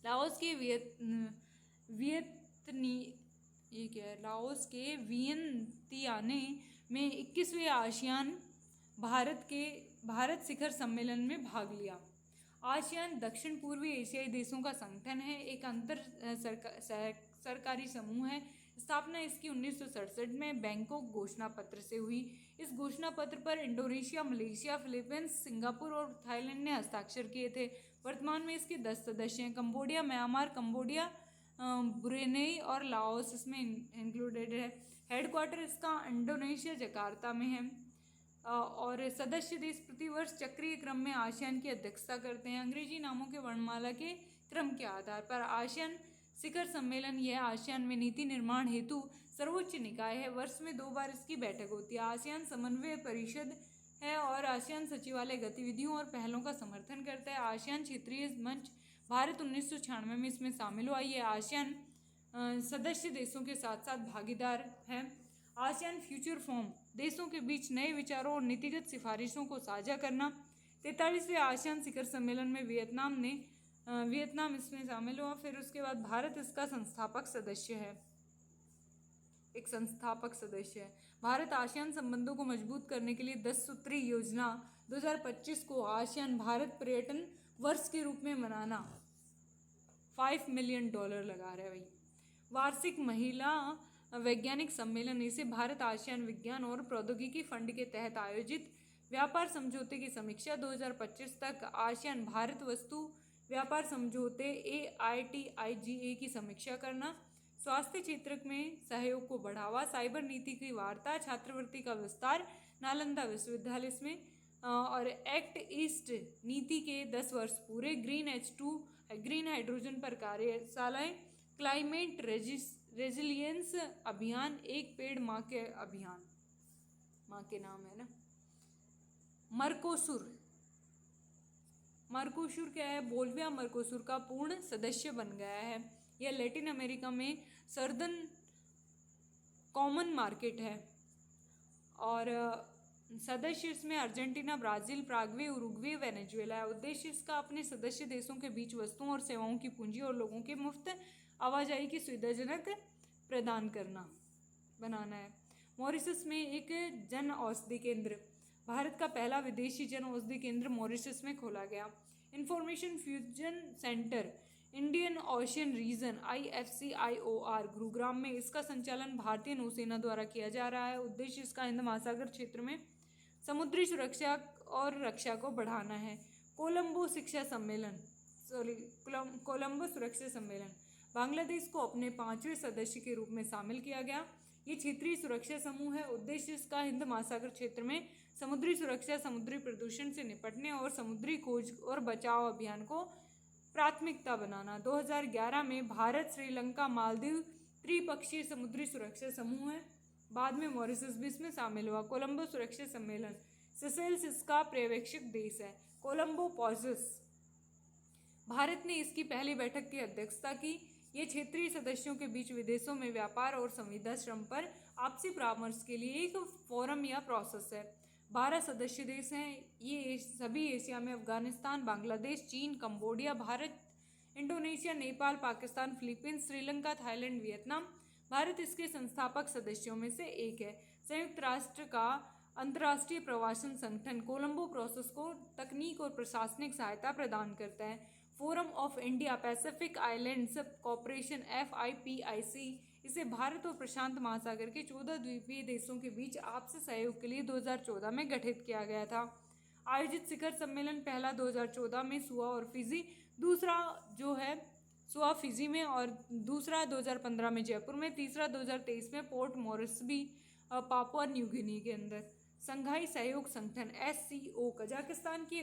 लाओस के लाओस के वियंतियाने में 21वें आसियान भारत शिखर सम्मेलन में भाग लिया। आसियान दक्षिण पूर्वी एशियाई देशों का संगठन है, एक अंतर सरकारी समूह है। स्थापना इसकी 1967 में बैंकॉक घोषणा पत्र से हुई। इस घोषणा पत्र पर इंडोनेशिया, मलेशिया, फिलीपींस, सिंगापुर और थाईलैंड ने हस्ताक्षर किए थे। वर्तमान में इसके 10 सदस्य हैं। कंबोडिया, म्यांमार, ब्रुनेई और लाओस इसमें इंक्लूडेड है। हेडक्वार्टर इसका इंडोनेशिया जकार्ता में है। और सदस्य देश प्रतिवर्ष चक्रीय क्रम में आसियान की अध्यक्षता करते हैं, अंग्रेजी नामों के वर्णमाला के क्रम के आधार पर। आसियान शिखर सम्मेलन यह आसियान में नीति निर्माण हेतु सर्वोच्च निकाय है। वर्ष में 2 बार इसकी बैठक होती है। आसियान समन्वय परिषद है और आसियान सचिवालय गतिविधियों और पहलों का समर्थन करता है। आसियान क्षेत्रीय मंच, भारत 1996 में इसमें शामिल हुआ। ये आसियान सदस्य देशों के साथ साथ भागीदार है। आसियान फ्यूचर फोरम, देशों के बीच नए विचारों और नीतिगत सिफारिशों को साझा करना। 43वें आसियान शिखर सम्मेलन में वियतनाम इसमें शामिल हुआ। फिर उसके बाद भारत इसका संस्थापक सदस्य है, एक संस्थापक सदस्य है। भारत आसियान संबंधों को मजबूत करने के लिए 10 सूत्री योजना 2025 को आसियान भारत पर्यटन वर्ष के रूप में मनाना $5 मिलियन लगा रहा है भाई। वार्षिक महिला वैज्ञानिक सम्मेलन, इसे भारत आसियान विज्ञान और प्रौद्योगिकी फंड के तहत आयोजित व्यापार समझौते की समीक्षा 2025 तक। आसियान भारत वस्तु व्यापार समझौते AITIGA की समीक्षा करना। स्वास्थ्य क्षेत्र में सहयोग को बढ़ावा, साइबर नीति की वार्ता, छात्रवृत्ति का विस्तार, नालंदा विश्वविद्यालय इसमें। और एक्ट ईस्ट नीति के 10 वर्ष पूरे। ग्रीन हाइड्रोजन पर कार्यशालाएं, क्लाइमेट रेजिलियंस अभियान, एक पेड़ माँ के अभियान, माँ के नाम है ना। मर्कोसुर क्या है? बोल्विया मर्कोसुर का पूर्ण सदस्य बन गया है। यह लैटिन अमेरिका में सर्दर्न कॉमन मार्केट है। और सदस्य इसमें अर्जेंटीना, ब्राज़ील, प्राग्वे, उरुग्वे, वेनेजुएला है। उद्देश्य इसका अपने सदस्य देशों के बीच वस्तुओं और सेवाओं की पूंजी और लोगों के मुफ्त आवाजाही की सुविधाजनक प्रदान बनाना है। मॉरिशस में एक जन औषधि केंद्र, भारत का पहला विदेशी जन औषधि केंद्र मॉरिशस में खोला गया। Information fusion centre Indian ocean region IFCIOR Gurugram में, इसका संचालन भारतीय नौसेना द्वारा किया जा रहा है। उद्देश्य इसका हिंद महासागर क्षेत्र में समुद्री सुरक्षा और रक्षा को बढ़ाना है। कोलंबो सुरक्षा सम्मेलन, बांग्लादेश को अपने 5वें सदस्य के रूप में शामिल किया गया। ये क्षेत्रीय सुरक्षा समूह है। उद्देश्य इसका हिंद महासागर क्षेत्र में समुद्री सुरक्षा, समुद्री प्रदूषण से निपटने और समुद्री खोज और बचाव अभियान को प्राथमिकता बनाना। 2011 में भारत, श्रीलंका, मालदीव त्रिपक्षीय समुद्री सुरक्षा समूह है। बाद में मॉरिशस भी इसमें शामिल हुआ। कोलंबो सुरक्षा सम्मेलन सेशेल्स इसका पर्यवेक्षक देश है। कोलंबो पॉजेस, भारत ने इसकी पहली बैठक की अध्यक्षता की। ये क्षेत्रीय सदस्यों के बीच विदेशों में व्यापार और संविदा श्रम पर आपसी परामर्श के लिए एक फोरम या प्रोसेस है। 12 सदस्य देश हैं। ये सभी एशिया में अफगानिस्तान, बांग्लादेश, चीन, Cambodia, Bharat, Indonesia, Nepal, Pakistan, Philippines, Sri Lanka, Thailand, Vietnam. Bharat इसके संस्थापक सदस्यों में से एक है। संयुक्त राष्ट्र का अंतर्राष्ट्रीय प्रवासन संगठन कोलंबो प्रोसेस को तकनीक और प्रशासनिक सहायता प्रदान करता है। Forum of India Pacific islands cooperation FIPIC इसे भारत और प्रशांत महासागर के 14 द्वीपीय देशों के बीच आपसी सहयोग के लिए 2014 में गठित किया गया था। आयोजित शिखर सम्मेलन पहला 2014 में सुआ और फिजी, दूसरा जो है सुआ फिजी में, और दूसरा 2015 में जयपुर में, तीसरा 2023 में पोर्ट मोरिस्बी पापुआ न्यू गिनी के अंदर। संघाई सहयोग संगठन SCO कजाकिस्तान के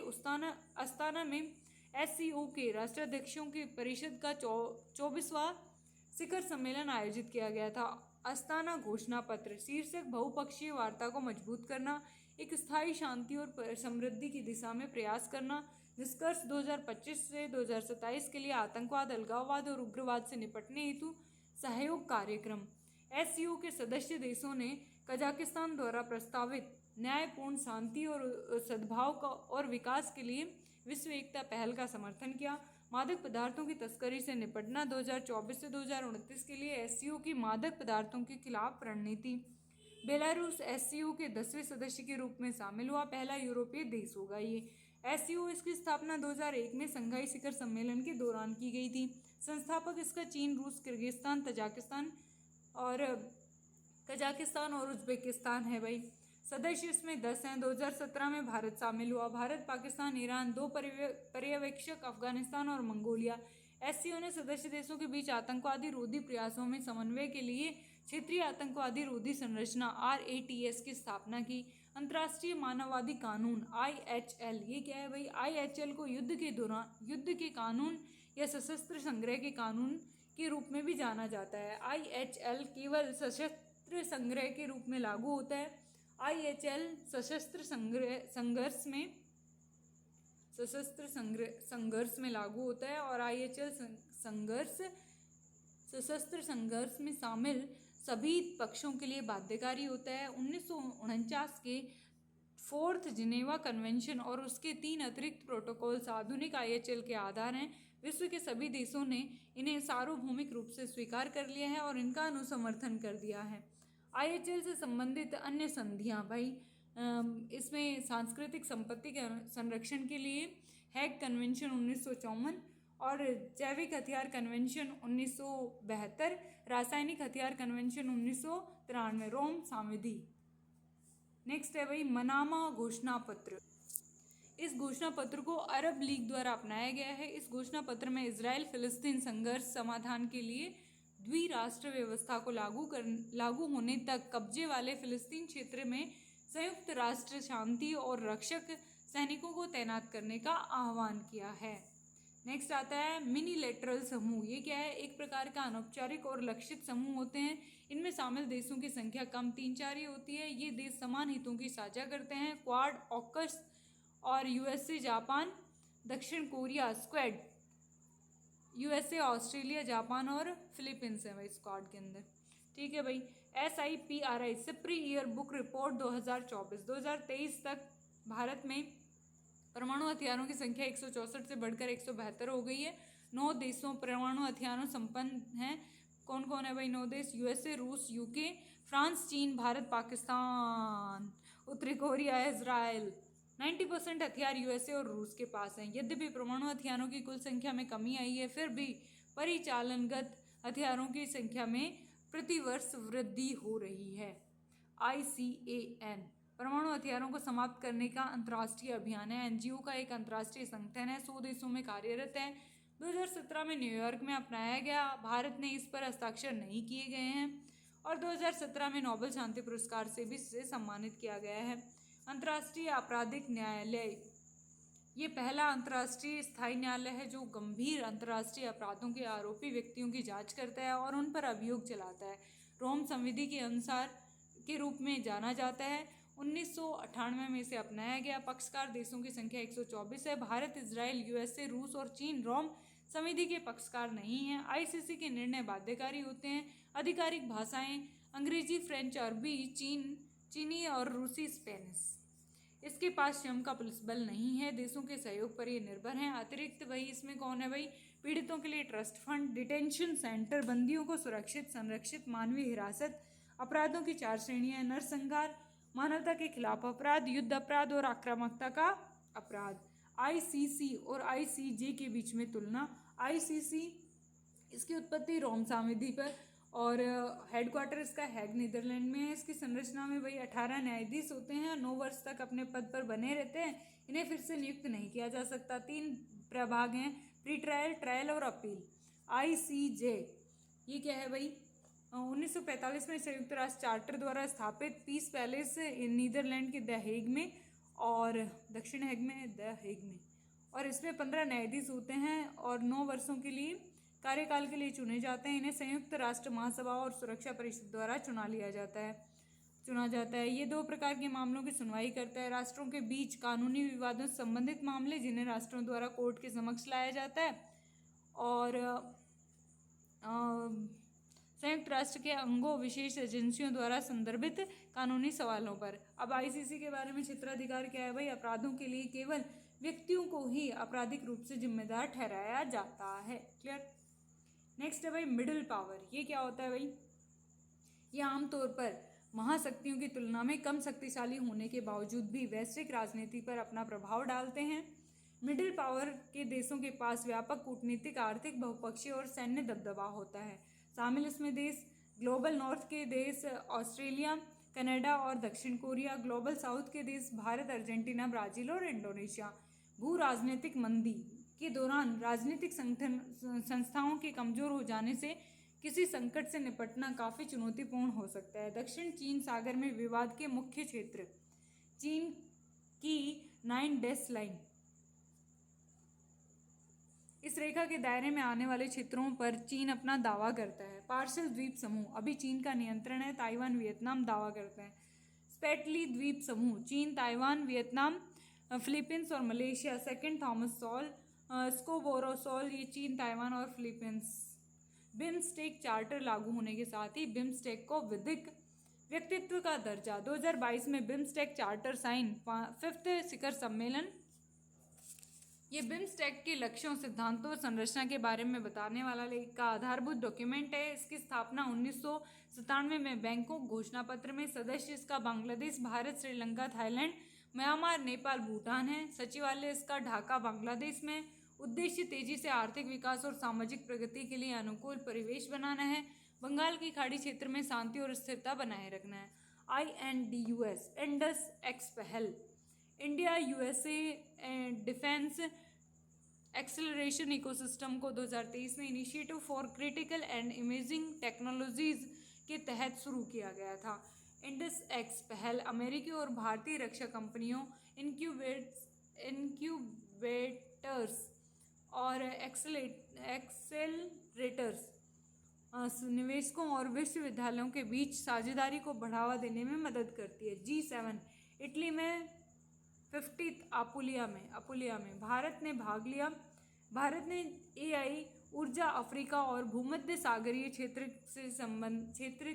अस्ताना में SCO के राष्ट्राध्यक्षों की परिषद का 24वां शिखर सम्मेलन आयोजित किया गया था। अस्ताना घोषणा पत्र शीर्षक बहुपक्षीय वार्ता को मजबूत करना, एक स्थायी शांति और समृद्धि की दिशा में प्रयास करना। निष्कर्ष 2025 से 2027 के लिए आतंकवाद, अलगाववाद और उग्रवाद से निपटने हेतु सहयोग कार्यक्रम। SCO के सदस्य देशों ने कजाकिस्तान द्वारा प्रस्तावित न्यायपूर्ण शांति और सद्भाव का और विकास के लिए विश्व एकता पहल का समर्थन किया। मादक पदार्थों की तस्करी से निपटना 2024 से 2029 के लिए SCO की मादक पदार्थों के खिलाफ रणनीति। बेलारूस SCO के 10वें सदस्य के रूप में शामिल हुआ पहला यूरोपीय देश होगा ये। SCO इसकी स्थापना 2001 में संघाई शिखर सम्मेलन के दौरान की गई थी। संस्थापक इसका चीन, रूस, किर्गिस्तान, कजाकिस्तान और उज्बेकिस्तान है भाई। सदस्य इसमें 10 हैं। 2017 में भारत शामिल हुआ। भारत, पाकिस्तान, ईरान, 2 पर्यवेक्षक अफगानिस्तान और मंगोलिया। SCO ने सदस्य देशों के बीच आतंकवादी रोधी प्रयासों में समन्वय के लिए क्षेत्रीय आतंकवादी रोधी संरचना RATS की स्थापना की। अंतर्राष्ट्रीय मानववादी कानून IHL, ये क्या है भाई? IHL को युद्ध के दौरान युद्ध के कानून या सशस्त्र संग्रह के कानून के रूप में भी जाना जाता है। IHL केवल सशस्त्र संग्रह के रूप में लागू होता है। IHL सशस्त्र संघर्ष में लागू होता है और IHL सशस्त्र संघर्ष में शामिल सभी पक्षों के लिए बाध्यकारी होता है। 1949 के 4th जिनेवा कन्वेंशन और उसके 3 अतिरिक्त प्रोटोकॉल्स आधुनिक IHL के आधार हैं। विश्व के सभी देशों ने इन्हें सार्वभौमिक रूप से स्वीकार कर लिया है और इनका अनुसमर्थन कर दिया है। IHL से संबंधित अन्य संधियां भाई, इसमें सांस्कृतिक संपत्ति के संरक्षण के लिए हैग कन्वेंशन 1954 और जैविक हथियार कन्वेंशन 1972, रासायनिक हथियार कन्वेंशन 1993, रोम संविधि। नेक्स्ट है भाई मनामा घोषणा पत्र। इस घोषणा पत्र को अरब लीग द्वारा अपनाया गया है। इस घोषणा पत्र में इजराइल फिलिस्तीन संघर्ष समाधान के लिए द्विराष्ट्र व्यवस्था को लागू होने तक कब्जे वाले फिलिस्तीन क्षेत्र में संयुक्त राष्ट्र शांति और रक्षक सैनिकों को तैनात करने का आह्वान किया है। नेक्स्ट आता है मिनीलेटरल समूह। ये क्या है? एक प्रकार का अनौपचारिक और लक्षित समूह होते हैं। इनमें शामिल देशों की संख्या कम 3-4 ही होती है। ये देश समान हितों की साझा करते हैं। क्वाड, ऑकस और USA, जापान, दक्षिण Korea, squad, USA, Australia, Japan और फिलीपींस है भाई स्क्वाड के अंदर। ठीक है भाई। SIPRI SIPRI year book report 2024-2023 तक भारत में परमाणु हथियारों की संख्या 164 से बढ़कर 172 हो गई है। 9 देशों परमाणु हथियारों संपन्न हैं। कौन कौन है भाई 9 देश? USA, रूस, UK, फ्रांस, चीन, भारत, पाकिस्तान, उत्तरी कोरिया, इजराइल। 90% हथियार USA और रूस के पास हैं। यद्यपि परमाणु हथियारों की कुल संख्या में कमी आई है, फिर भी परिचालनगत हथियारों की संख्या में प्रतिवर्ष वृद्धि हो रही है। ICAN परमाणु हथियारों को समाप्त करने का अंतर्राष्ट्रीय अभियान है। NGO का एक अंतर्राष्ट्रीय संगठन है। 100 देशों में कार्यरत है। 2017 में न्यूयॉर्क में अपनाया गया। भारत ने इस पर हस्ताक्षर नहीं किए गए हैं और 2017 में नोबेल शांति पुरस्कार से भी इसे सम्मानित किया गया है। अंतर्राष्ट्रीय आपराधिक न्यायालय ये पहला अंतर्राष्ट्रीय स्थायी न्यायालय है जो गंभीर अंतर्राष्ट्रीय अपराधों के आरोपी व्यक्तियों की जांच करता है और उन पर अभियोग चलाता है। रोम संविधि के अनुसार के रूप में जाना जाता है। 1998 में इसे अपनाया गया। पक्षकार देशों की संख्या 124 है। भारत, इजराइल, यूएसए, रूस और चीन रोम समिति के पक्षकार नहीं हैं। आईसीसी के निर्णय बाध्यकारी होते हैं। आधिकारिक भाषाएं अंग्रेजी, फ्रेंच, अरबी, चीनी और रूसी, स्पेनिश। इसके पास स्वयं का पुलिस बल नहीं है। देशों के सहयोग पर ये निर्भर हैं। अतिरिक्त भाई इसमें कौन है भाई? पीड़ितों के लिए ट्रस्ट फंड, डिटेंशन सेंटर, बंदियों को सुरक्षित संरक्षित मानवीय हिरासत, अपराधों की 4 श्रेणियां, नरसंहार, मानवता के खिलाफ अपराध, युद्ध अपराध और आक्रामकता का अपराध। आईसीसी और आईसीजे के बीच में तुलना। आईसीसी इसकी उत्पत्ति रोम संधि पर और हेडक्वार्टर इसका हैग, नीदरलैंड में है। इसकी संरचना में भाई 18 न्यायाधीश होते हैं। 9 वर्ष तक अपने पद पर बने रहते हैं। इन्हें फिर से नियुक्त नहीं किया जा सकता। 3 प्रभाग हैं, प्री ट्रायल, ट्रायल और अपील। आईसीजे ये क्या है भाई? 1945 में संयुक्त राष्ट्र चार्टर द्वारा स्थापित, पीस पैलेस नीदरलैंड के द हेग में और दक्षिण हेग में, द हेग में। और इसमें 15 न्यायाधीश होते हैं और 9 वर्षों के लिए कार्यकाल के लिए चुने जाते हैं। इन्हें संयुक्त राष्ट्र महासभा और सुरक्षा परिषद द्वारा चुना जाता है। ये 2 प्रकार के मामलों की सुनवाई करता है। राष्ट्रों के बीच कानूनी विवादों से संबंधित मामले जिन्हें राष्ट्रों द्वारा कोर्ट के समक्ष लाया जाता है, और संयुक्त राष्ट्र के अंगों, विशेष एजेंसियों द्वारा संदर्भित कानूनी सवालों पर। अब आईसीसी के बारे में क्षेत्राधिकार क्या है भाई? अपराधों के लिए केवल व्यक्तियों को ही आपराधिक रूप से जिम्मेदार ठहराया जाता है। क्लियर? नेक्स्ट है भाई मिडिल पावर। ये क्या होता है भाई? ये आमतौर पर महाशक्तियों की तुलना में कम शक्तिशाली होने के बावजूद भी वैश्विक राजनीति पर अपना प्रभाव डालते हैं। मिडिल पावर के देशों के पास व्यापक कूटनीतिक, आर्थिक, बहुपक्षीय और सैन्य दबदबा होता है। शामिल इसमें देश ग्लोबल नॉर्थ के देश ऑस्ट्रेलिया, कनाडा और दक्षिण कोरिया। ग्लोबल साउथ के देश भारत, अर्जेंटीना, ब्राजील और इंडोनेशिया। भू राजनीतिक मंदी के दौरान राजनीतिक संस्थाओं के कमजोर हो जाने से किसी संकट से निपटना काफ़ी चुनौतीपूर्ण हो सकता है। दक्षिण चीन सागर में विवाद के मुख्य क्षेत्र। चीन की 9 डैश लाइन इस रेखा के दायरे में आने वाले क्षेत्रों पर चीन अपना दावा करता है। पार्शल द्वीप समूह अभी चीन का नियंत्रण है। ताइवान, वियतनाम दावा करते हैं। स्पेटली द्वीप समूह चीन, ताइवान, वियतनाम, फिलीपींस और मलेशिया। सेकंड थॉमस सॉल, स्कोबोरोसॉल ये चीन, ताइवान और फिलीपींस। बिम्स्टेक चार्टर लागू होने के साथ ही बिम्स्टेक को विधिक व्यक्तित्व का दर्जा। 2022 में बिम्स्टेक चार्टर साइन। 5th शिखर सम्मेलन। ये बिम्स्टेक के लक्ष्यों, सिद्धांतों और संरचना के बारे में बताने वाला का आधारभूत डॉक्यूमेंट है। इसकी स्थापना 1997 में बैंकॉक घोषणा पत्र में। सदस्य इसका बांग्लादेश, भारत, श्रीलंका, थाईलैंड, म्यांमार, नेपाल, भूटान है। सचिवालय इसका ढाका, बांग्लादेश में। उद्देश्य तेजी से आर्थिक विकास और सामाजिक प्रगति के लिए अनुकूल परिवेश बनाना है। बंगाल की खाड़ी क्षेत्र में शांति और स्थिरता बनाए रखना है। INDUS इंडस एक्स पहल। India USA defence acceleration ecosystem को 2023 में initiative for critical and imaging technologies के तहत शुरू किया गया था। इंडस एक्स पहल अमेरिकी और भारतीय रक्षा कंपनियों, इनक्यूबेटर्स और एक्सेलरेटर्स, निवेशकों और विश्वविद्यालयों के बीच साझेदारी को बढ़ावा देने में मदद करती है। G7 इटली में 50th अपुलिया में भारत ने भाग लिया। भारत ने AI, ऊर्जा, अफ्रीका और भूमध्य सागरीय क्षेत्र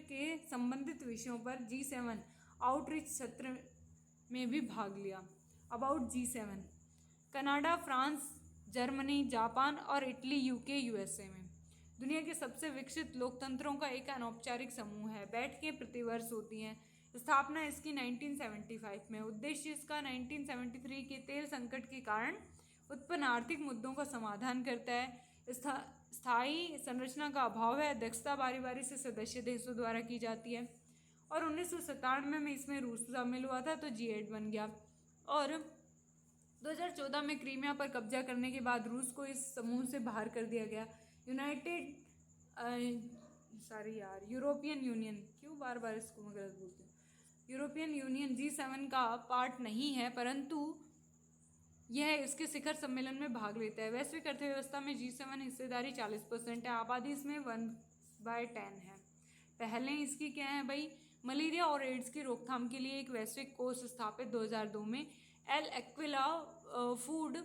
के संबंधित विषयों पर G7 आउटरीच सत्र में भी भाग लिया। About G7 Canada, France, Germany, Japan और इटली, UK, USA में। दुनिया के सबसे विकसित लोकतंत्रों का एक अनौपचारिक समूह है। बैठकें प्रतिवर्ष होती हैं। स्थापना इसकी 1975 में। उद्देश्य इसका 1973 के तेल संकट के कारण उत्पन्न आर्थिक मुद्दों का समाधान करता है। स्थायी संरचना का अभाव है। अध्यक्षता बारी बारी से सदस्य देशों द्वारा की जाती है। और 1997 में इसमें रूस शामिल हुआ था तो G8 बन गया। और 2014 में क्रीमिया पर कब्जा करने के बाद रूस को इस समूह से बाहर कर दिया गया। यूरोपियन यूनियन, क्यों बार बार इसको मैं गलत बोलती हूँ, यूरोपियन यूनियन G7 का पार्ट नहीं है, परंतु यह इसके शिखर सम्मेलन में भाग लेता है। वैश्विक अर्थव्यवस्था में G7 हिस्सेदारी 40% है। आबादी इसमें 1/10 है। पहले इसकी क्या है भाई? मलेरिया और एड्स की रोकथाम के लिए एक वैश्विक कोष स्थापित 2002 में। L Aquila food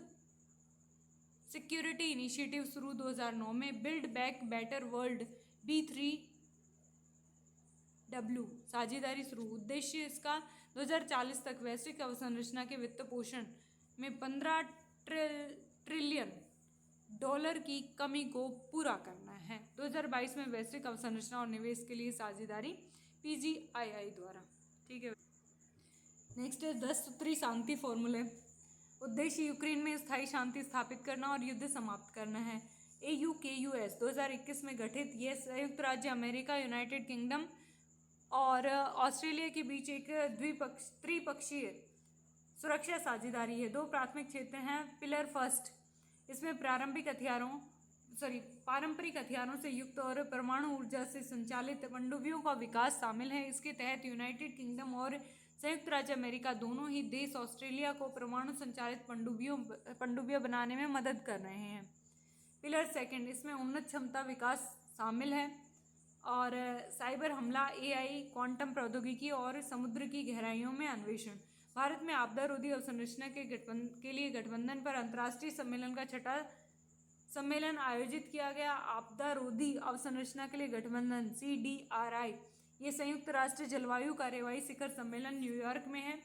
security initiative शुरू 2009 में। Build back better world B3W साझेदारी शुरू। उद्देश्य इसका 2040 तक वैश्विक अवसंरचना के वित्त पोषण में $15 ट्रिलियन की कमी को पूरा करना है। 2022 में वैश्विक अवसंरचना और निवेश के लिए साझेदारी PGII द्वारा। ठीक है। नेक्स्ट है 10 सूत्री शांति फॉर्मूले। उद्देश्य यूक्रेन में स्थायी शांति स्थापित करना और युद्ध समाप्त करना है। AUKUS 2021 में गठित यह संयुक्त राज्य अमेरिका, यूनाइटेड किंगडम और ऑस्ट्रेलिया के बीच एक त्रिपक्षीय सुरक्षा साझेदारी है। 2 प्राथमिक क्षेत्र हैं। पिलर फर्स्ट, इसमें पारंपरिक हथियारों से युक्त और परमाणु ऊर्जा से संचालित पनडुब्बियों का विकास शामिल है। इसके तहत यूनाइटेड किंगडम और संयुक्त राज्य अमेरिका दोनों ही देश ऑस्ट्रेलिया को परमाणु संचालित पनडुब्बियां बनाने में मदद कर रहे हैं। पिलर सेकंड, इसमें उन्नत क्षमता विकास शामिल है और साइबर हमला, AI, क्वांटम प्रौद्योगिकी और समुद्र की गहराइयों में अन्वेषण। भारत में आपदा रोधी अवसंरचना के लिए गठबंधन पर अंतर्राष्ट्रीय सम्मेलन का 6वां सम्मेलन आयोजित किया गया। आपदा रोधी अवसंरचना के लिए गठबंधन CDRI ये संयुक्त राष्ट्र जलवायु कार्यवाही शिखर सम्मेलन न्यूयॉर्क में है।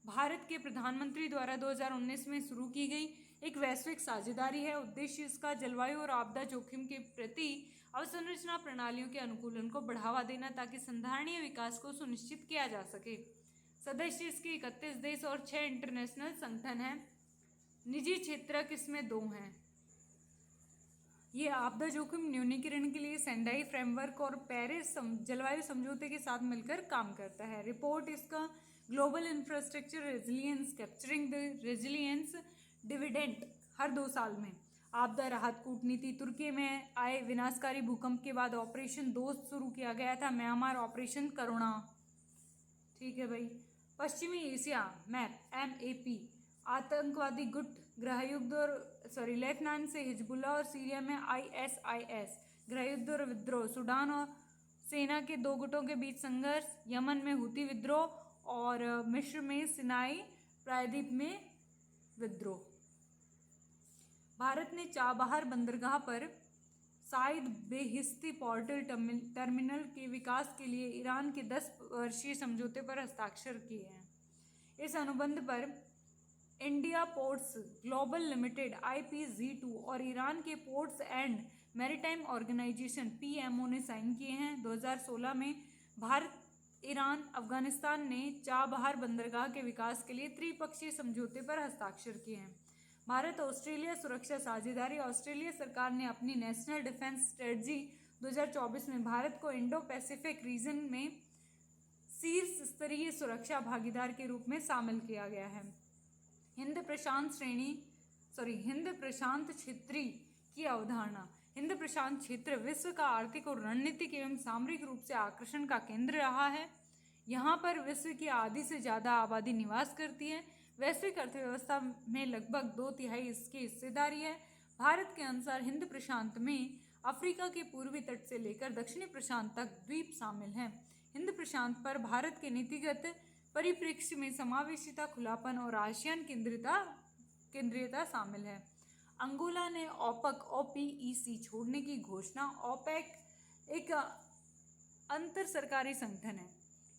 भारत के प्रधानमंत्री द्वारा 2019 में शुरू की गई एक वैश्विक साझेदारी है। उद्देश्य इसका जलवायु और आपदा जोखिम के प्रति अवसंरचना प्रणालियों के अनुकूलन को बढ़ावा देना ताकि संधारणीय विकास को सुनिश्चित किया जा सके। सदस्य इसके 31 देश और 6 इंटरनेशनल संगठन हैं। निजी क्षेत्र इसमें 2 हैं। ये आपदा जोखिम न्यूनीकरण के लिए सेंडाई फ्रेमवर्क और पेरिस जलवायु समझौते के साथ मिलकर काम करता है। रिपोर्ट इसका global infrastructure resilience capturing the resilience dividend हर 2 साल में। आपदा राहत कूटनीति, तुर्की में आए विनाशकारी भूकंप के बाद ऑपरेशन दोस्त शुरू किया गया था। म्यांमार ऑपरेशन करुणा। ठीक है भाई। पश्चिमी एशिया मैप MAP, आतंकवादी गुट गृहयुद्ध और लेबनान से हिजबुल्लाह और सीरिया में ISIS गृहयुद्ध और विद्रोह। सूडान और सेना के 2 गुटों के बीच संघर्ष। यमन में हुती विद्रोह और मिस्र में सिनाई प्रायद्वीप में विद्रोह। भारत ने चाबहार बंदरगाह पर साइद बेहिस्ती पोर्ट टर्मिनल के विकास के लिए ईरान के 10 वर्षीय समझौते पर हस्ताक्षर किए हैं। इस अनुबंध पर India ports global limited IPZ2 और ईरान के ports and maritime organisation PMO ने साइन किए हैं। 2016 में भारत, ईरान, अफगानिस्तान ने चाबहार बंदरगाह के विकास के लिए त्रिपक्षीय समझौते पर हस्ताक्षर किए हैं। भारत ऑस्ट्रेलिया सुरक्षा साझेदारी। ऑस्ट्रेलिया सरकार ने अपनी नेशनल डिफेंस स्ट्रेटजी 2024 में भारत को इंडो पैसिफिक रीजन में शीर्ष स्तरीय सुरक्षा भागीदार के रूप में शामिल किया गया है। हिंद प्रशांत क्षेत्र की अवधारणा। हिंद प्रशांत क्षेत्र विश्व का आर्थिक और रणनीतिक एवं सामरिक रूप से आकर्षण का केंद्र रहा है। यहाँ पर विश्व की आधी से ज़्यादा आबादी निवास करती है। वैश्विक अर्थव्यवस्था में लगभग 2/3 इसकी हिस्सेदारी है। भारत के अनुसार हिंद प्रशांत में अफ्रीका के पूर्वी तट से लेकर दक्षिणी प्रशांत तक द्वीप शामिल हैं। हिंद प्रशांत पर भारत के नीतिगत परिप्रेक्ष्य में समावेशिता, खुलापन और आसियान केंद्रीयता शामिल है। अंगोला ने OPEC छोड़ने की घोषणा। OPEC एक अंतर सरकारी संगठन है।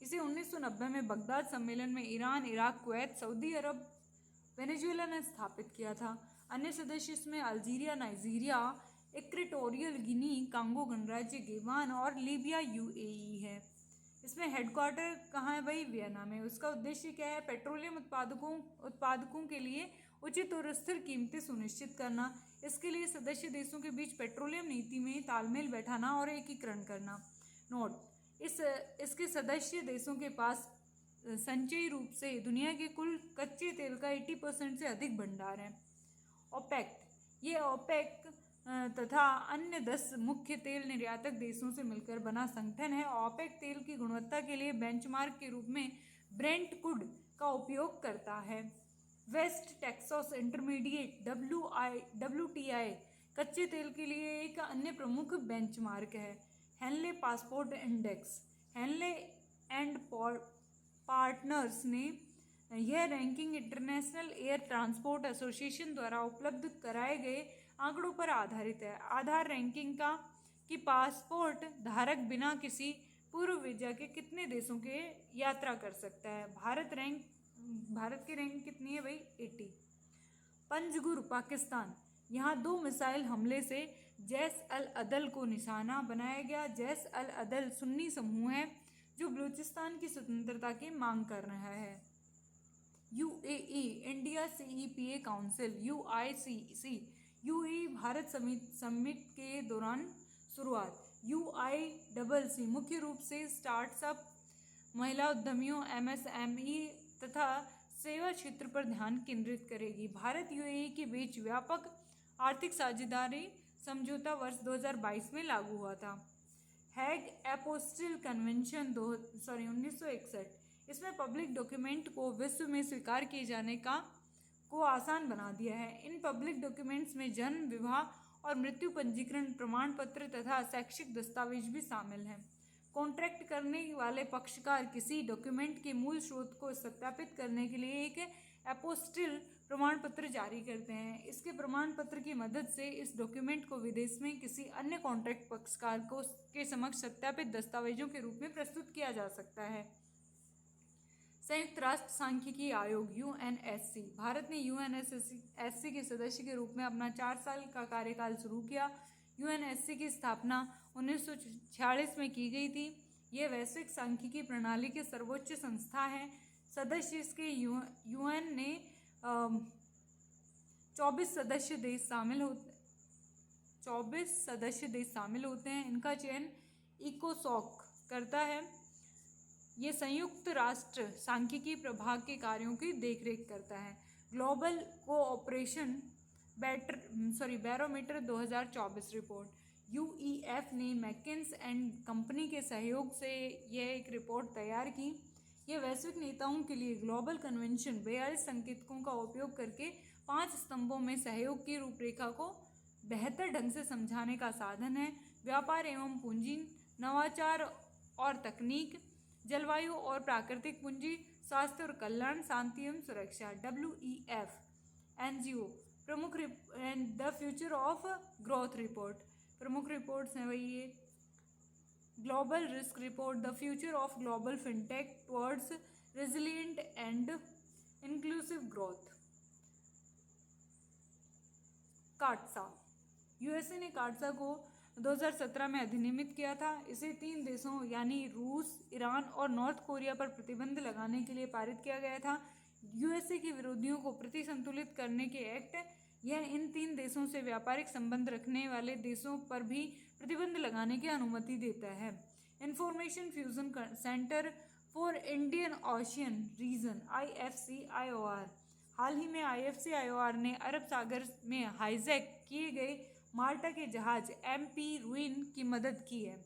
इसे 1990 में बगदाद सम्मेलन में ईरान, इराक, कुवैत, सऊदी अरब, वेनेजुएला ने स्थापित किया था। अन्य सदस्य इसमें Algeria, Nigeria, Equatorial Guinea, Congo गणराज्य, गेवान और लीबिया UAE है। इसमें हेडक्वार्टर कहाँ है भाई? वियना में। उसका उद्देश्य क्या है? पेट्रोलियम उत्पादकों के लिए उचित और स्थिर कीमतें सुनिश्चित करना। इसके लिए सदस्य देशों के बीच पेट्रोलियम नीति में तालमेल बैठाना और एकीकरण करना। नोट: इसके सदस्य देशों के पास संचयी रूप से दुनिया के कुल कच्चे तेल का 80% से अधिक भंडार है। ओपेक, ये ओपेक तथा अन्य 10 मुख्य तेल निर्यातक देशों से मिलकर बना संगठन है। ओपेक तेल की गुणवत्ता के लिए बेंचमार्क के रूप में ब्रेंट क्रूड का उपयोग करता है। वेस्ट टेक्सास इंटरमीडिएट WTI कच्चे तेल के लिए एक अन्य प्रमुख बेंचमार्क है। Henley passport index. Henley and partners ने यह ranking international air transport association द्वारा उपलब्ध कराए गए आंकड़ों पर आधारित है। आधार रैंकिंग का कि पासपोर्ट धारक बिना किसी पूर्व वीजा के कितने देशों के यात्रा कर सकता है। भारत की रैंक कितनी है भाई? 80। पंजगुर पाकिस्तान, यहाँ 2 मिसाइल हमले से जैश अल अदल को निशाना बनाया गया। जैश अल अदल सुन्नी समूह है जो बलूचिस्तान की स्वतंत्रता की मांग कर रहा है। UAE India CEPA council UICC UAE Bharat summit के दौरान शुरुआत। UICC मुख्य रूप से स्टार्टअप, महिला उद्यमियों, MSME तथा सेवा क्षेत्र पर ध्यान केंद्रित करेगी। भारत UAE के बीच व्यापक आर्थिक साझेदारी समझौता वर्ष 2022 में लागू हुआ था। हैग एपोस्टिल कन्वेंशन 1961, इसमें पब्लिक डॉक्यूमेंट को विश्व में स्वीकार किए जाने को आसान बना दिया है। इन पब्लिक डॉक्यूमेंट्स में जन्म, विवाह और मृत्यु पंजीकरण प्रमाण पत्र तथा शैक्षिक दस्तावेज भी शामिल हैं। कॉन्ट्रैक्ट करने वाले पक्षकार किसी डॉक्यूमेंट के मूल स्रोत को सत्यापित करने के लिए एक एपोस्टिल प्रमाण पत्र जारी करते हैं। इसके प्रमाण पत्र की मदद से इस डॉक्यूमेंट को विदेश में किसी अन्य कॉन्ट्रैक्ट पक्षकार के समक्ष सत्यापित दस्तावेजों के रूप में प्रस्तुत किया जा सकता है। संयुक्त राष्ट्र सांख्यिकी आयोग UNSC, भारत ने UNSC के सदस्य के रूप में अपना 4 साल का कार्यकाल शुरू किया। UNSC की स्थापना 1946 में की गई थी। यह वैश्विक सांख्यिकी प्रणाली के सर्वोच्च संस्था है। सदस्य इसके UN ने 24 सदस्य देश शामिल होते हैं। इनका चयन इकोसॉक करता है। ये संयुक्त राष्ट्र सांख्यिकी प्रभाग के कार्यों की देखरेख करता है। Global cooperation barometer 2024 report, UEF ने मैकिन्से एंड कंपनी के सहयोग से यह एक रिपोर्ट तैयार की। यह वैश्विक नेताओं के लिए ग्लोबल कन्वेंशन 42 संकेतकों का उपयोग करके 5 स्तंभों में सहयोग की रूपरेखा को बेहतर ढंग से समझाने का साधन है। व्यापार एवं पूंजी, नवाचार और तकनीक, जलवायु और प्राकृतिक पूंजी, स्वास्थ्य और कल्याण, शांति एवं सुरक्षा। WEF NGO प्रमुख the future of growth report, प्रमुख रिपोर्ट्स हैं वही ये। Global risk report, the future of global fintech towards resilient and inclusive growth. काटसा, USA ने काटसा को 2017 में अधिनियमित किया था। इसे 3 देशों यानी रूस, ईरान और नॉर्थ कोरिया पर प्रतिबंध लगाने के लिए पारित किया गया था। USA के विरोधियों को प्रतिसंतुलित करने के एक्ट, यह इन 3 देशों से व्यापारिक संबंध रखने वाले देशों पर भी प्रतिबंध लगाने की अनुमति देता है। Information fusion centre for Indian ocean region IFC-IOR, हाल ही में IFC-IOR ने अरब सागर में हाईजैक किए गए माल्टा के जहाज MP रूइन की मदद की है।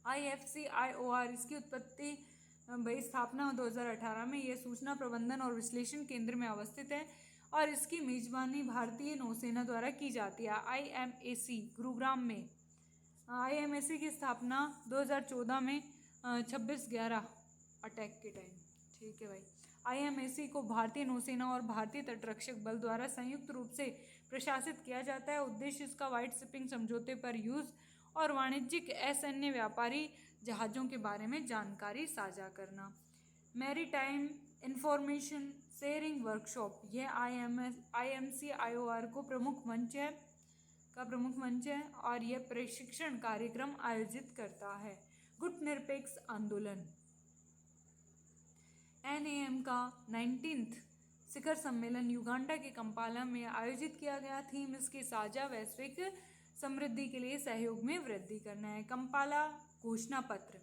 IFC-IOR इसकी स्थापना 2018 में यह सूचना प्रबंधन और विश्लेषण केंद्र में अवस्थित है और इसकी मेजबानी भारतीय नौसेना द्वारा की जाती है। IMAC गुरुग्राम में, IMAC की स्थापना 2014 में 26/11 अटैक के टाइम। ठीक है भाई। IMAC को भारतीय नौसेना और भारतीय तटरक्षक बल द्वारा संयुक्त रूप से प्रशासित किया जाता है। उद्देश्य इसका व्हाइट शिपिंग समझौते पर यूज और वाणिज्यिक असैन्य व्यापारी जहाज़ों के बारे में जानकारी साझा करना। मैरीटाइम इंफॉर्मेशन शेयरिंग वर्कशॉप, यह IMC-IOR को प्रमुख मंच है और यह प्रशिक्षण कार्यक्रम आयोजित करता है। गुटनिरपेक्ष आंदोलन, NAM का 19th शिखर सम्मेलन युगांडा के कंपाला में आयोजित किया गया। थीम इसके साझा वैश्विक समृद्धि के लिए सहयोग में वृद्धि करना है। कंपाला घोषणा पत्र,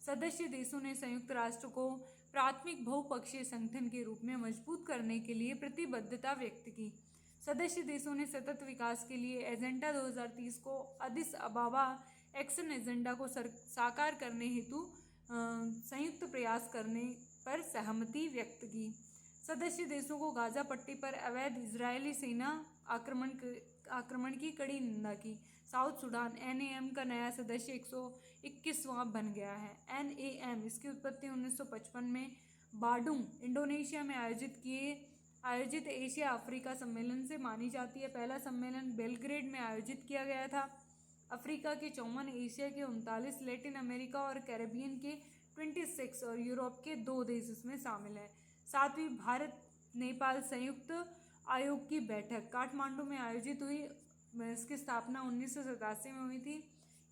सदस्य देशों ने संयुक्त राष्ट्र को प्राथमिक बहुपक्षीय संगठन के रूप में मजबूत करने के लिए प्रतिबद्धता व्यक्त की। सदस्य देशों ने सतत विकास के लिए एजेंडा 2030 को अदिस अबाबा एक्शन एजेंडा को साकार करने हेतु संयुक्त प्रयास करने पर सहमति व्यक्त की। सदस्य देशों को गाजा पट्टी पर अवैध इजरायली सेना आक्रमण की कड़ी निंदा की। साउथ सुडान NAM का नया सदस्य 121वां बन गया है। NAM इसकी उत्पत्ति 1955 में बाडुंग इंडोनेशिया में आयोजित एशिया अफ्रीका सम्मेलन से मानी जाती है। पहला सम्मेलन बेलग्रेड में आयोजित किया गया था। अफ्रीका के 54, एशिया के 39, लैटिन अमेरिका और कैरेबियन के 26 और यूरोप के 2 देश इसमें शामिल हैं। 7वीं भारत नेपाल संयुक्त आयोग की बैठक काठमांडू में आयोजित हुई। इसकी स्थापना 1987 में हुई थी।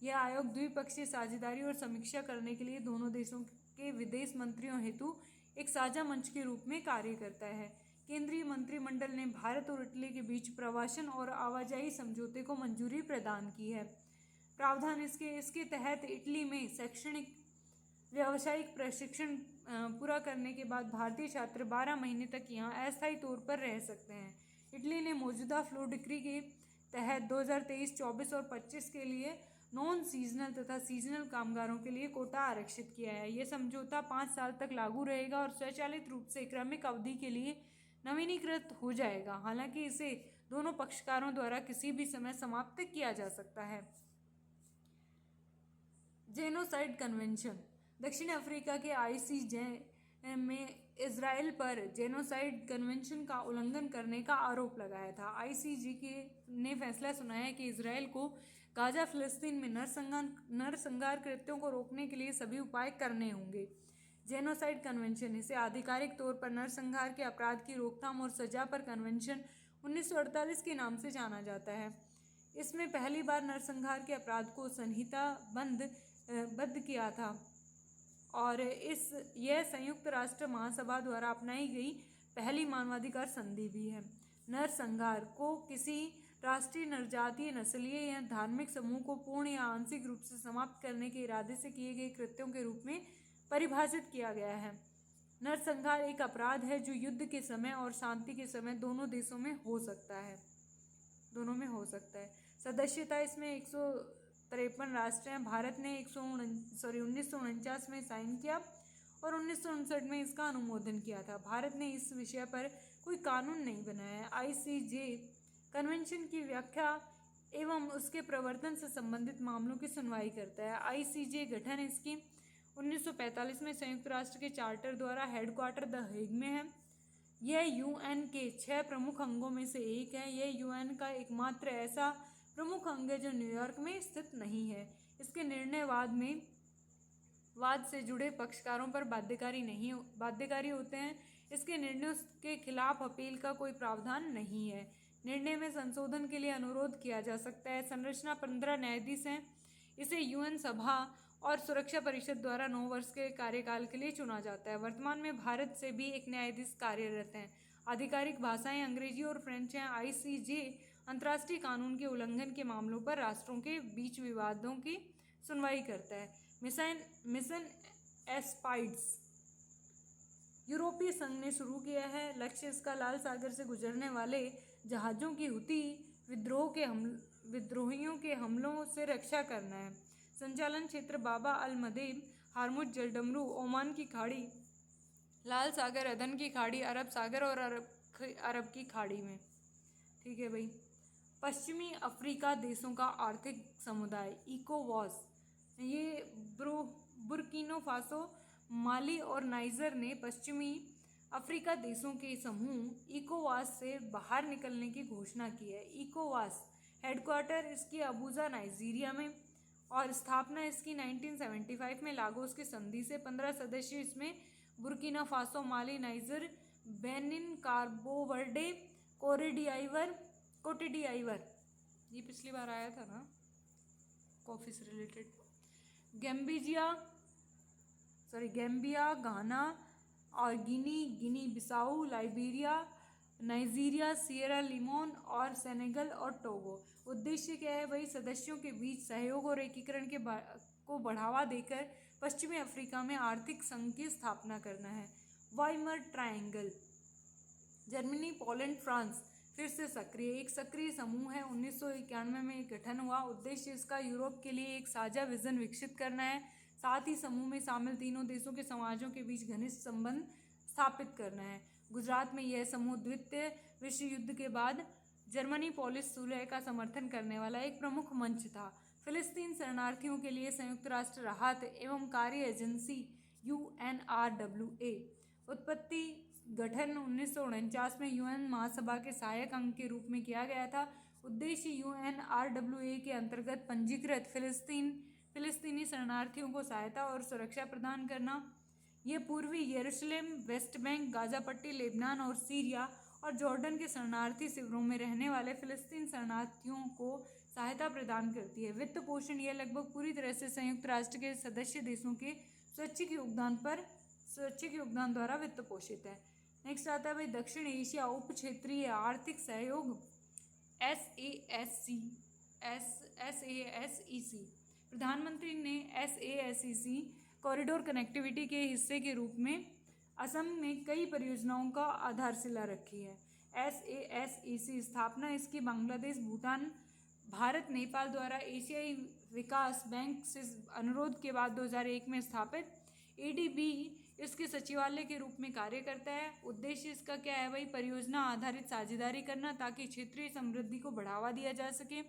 यह आयोग द्विपक्षीय साझेदारी और समीक्षा करने के लिए दोनों देशों के विदेश मंत्रियों हेतु एक साझा मंच के रूप में कार्य करता है। केंद्रीय मंत्रिमंडल ने भारत और इटली के बीच प्रवासन और आवाजाही समझौते को मंजूरी प्रदान की है। प्रावधान इसके तहत इटली में शैक्षणिक व्यावसायिक प्रशिक्षण पूरा करने के बाद भारतीय छात्र 12 महीने तक यहाँ अस्थायी तौर पर रह सकते हैं। इटली ने मौजूदा फ्लो डिक्री के तहत 2023, 24 और 25 के लिए नॉन सीजनल तथा सीजनल कामगारों के लिए कोटा आरक्षित किया है। यह समझौता 5 साल तक लागू रहेगा और स्वचालित रूप से क्रमिक अवधि के लिए नवीनीकृत हो जाएगा। हालांकि इसे दोनों पक्षकारों द्वारा किसी भी समय समाप्त किया जा सकता है। जेनोसाइड कन्वेंशन दक्षिण अफ्रीका के ICJ में इजराइल पर जेनोसाइड कन्वेंशन का उल्लंघन करने का आरोप लगाया था। ICJ ने फैसला सुनाया कि इजराइल को गाजा फिलिस्तीन में नरसंहार कृत्यों को रोकने के लिए सभी उपाय करने होंगे। जेनोसाइड कन्वेंशन इसे आधिकारिक तौर पर नरसंहार के अपराध की रोकथाम और सजा पर कन्वेंशन 1948 के नाम से जाना जाता है। इसमें पहली बार नरसंहार के अपराध को संहिताबद्ध किया था और यह संयुक्त राष्ट्र महासभा द्वारा अपनाई गई पहली मानवाधिकार संधि भी है। नरसंहार को किसी राष्ट्रीय, नरजातीय, नस्लीय या धार्मिक समूह को पूर्ण या आंशिक रूप से समाप्त करने के इरादे से किए गए कृत्यों के रूप में परिभाषित किया गया है। नरसंहार एक अपराध है जो युद्ध के समय और शांति के समय दोनों देशों में हो सकता है। सदस्यता इसमें 153 राष्ट्र हैं। भारत ने 1949 में साइन किया और 1959 में इसका अनुमोदन किया था। भारत ने इस विषय पर कोई कानून नहीं बनाया। ICJ कन्वेंशन की व्याख्या एवं उसके प्रवर्तन से संबंधित मामलों की सुनवाई करता है। ICJ गठन इसकी 1945 में संयुक्त राष्ट्र के चार्टर द्वारा हेडक्वार्टर द हेग में है। यह UN के 6 प्रमुख अंगों में से एक है। यह UN का एकमात्र ऐसा प्रमुख अंग है जो न्यूयॉर्क में स्थित नहीं है। इसके निर्णय वाद से जुड़े पक्षकारों पर बाध्यकारी होते हैं। इसके निर्णयों के खिलाफ अपील का कोई प्रावधान नहीं है। निर्णय में संशोधन के लिए अनुरोध किया जा सकता है। संरचना 15 न्यायाधीश हैं। इसे UN सभा और सुरक्षा परिषद द्वारा 9 वर्ष के कार्यकाल के लिए चुना जाता है। वर्तमान में भारत से भी एक न्यायाधीश कार्यरत हैं। आधिकारिक भाषाएं अंग्रेजी और फ्रेंच हैं। ICJ अंतर्राष्ट्रीय कानून के उल्लंघन के मामलों पर राष्ट्रों के बीच विवादों की सुनवाई करता है। मिशन एस्पाइड्स यूरोपीय संघ ने शुरू किया है। लक्ष्य इसका लाल सागर से गुजरने वाले जहाज़ों की हुती विद्रोहियों के हमलों से रक्षा करना है। संचालन क्षेत्र बाबा अल मदेब, हार्मुज जलडमरू, ओमान की खाड़ी, लाल सागर, अदन की खाड़ी, अरब सागर और अरब की खाड़ी में। ठीक है भाई। पश्चिमी अफ्रीका देशों का आर्थिक समुदाय इकोवास, ये बुर्किना फासो, माली और नाइजर ने पश्चिमी अफ्रीका देशों के समूह इकोवास से बाहर निकलने की घोषणा की है। इकोवास हेडक्वार्टर इसकी अबूजा नाइजीरिया में और स्थापना इसकी 1975 में लागोस की संधि से। 15 सदस्य इसमें बुर्किना फासो, माली, नाइजर, बेनिन, कार्बो वर्डे, कोटेडियाइवर, ये पिछली बार आया था ना कॉफ़ी से रिलेटेड, गैम्बिया, घाना और Guinea Bissau, Liberia, Nigeria, Sierra Leone और सेनेगल और टोगो। उद्देश्य क्या है भाई? सदस्यों के बीच सहयोग और एकीकरण को बढ़ावा देकर पश्चिमी अफ्रीका में आर्थिक संघ की स्थापना करना है। Weimar triangle, Germany, Poland, France फिर से एक सक्रिय समूह है। 1991 में गठन हुआ। उद्देश्य इसका यूरोप के लिए एक साझा विजन विकसित करना है। साथ ही समूह में शामिल तीनों देशों के समाजों के बीच घनिष्ठ संबंध स्थापित करना है। गुजरात में यह समूह द्वितीय विश्व युद्ध के बाद जर्मनी पोलिश सुलह का समर्थन करने वाला एक प्रमुख मंच था। फिलिस्तीन शरणार्थियों के लिए संयुक्त राष्ट्र राहत एवं कार्य एजेंसी UNRWA उत्पत्ति गठन 1949 में यूएन महासभा के सहायक अंग के रूप में किया गया था। उद्देश्य UNRWA के अंतर्गत पंजीकृत फिलिस्तीनी शरणार्थियों को सहायता और सुरक्षा प्रदान करना। ये पूर्वी यरूशलेम, वेस्ट बैंक, गाजा पट्टी, लेबनान और सीरिया और जॉर्डन के शरणार्थी शिविरों में रहने वाले फिलिस्तीन शरणार्थियों को सहायता प्रदान करती है। वित्त पोषण यह लगभग पूरी तरह से संयुक्त राष्ट्र के सदस्य देशों के स्वैच्छिक योगदान द्वारा वित्त पोषित है। नेक्स्ट आता है भाई दक्षिण एशिया उप क्षेत्रीय आर्थिक सहयोग SASEC। प्रधानमंत्री ने SASEC कॉरिडोर कनेक्टिविटी के हिस्से के रूप में असम में कई परियोजनाओं का आधारशिला रखी है। SASEC स्थापना इसकी बांग्लादेश, भूटान, भारत, नेपाल द्वारा एशियाई विकास बैंक से अनुरोध के बाद 2001 में स्थापित। ADB इसके सचिवालय के रूप में कार्य करता है। उद्देश्य इसका क्या है भाई? परियोजना आधारित साझेदारी करना ताकि क्षेत्रीय समृद्धि को बढ़ावा दिया जा सके,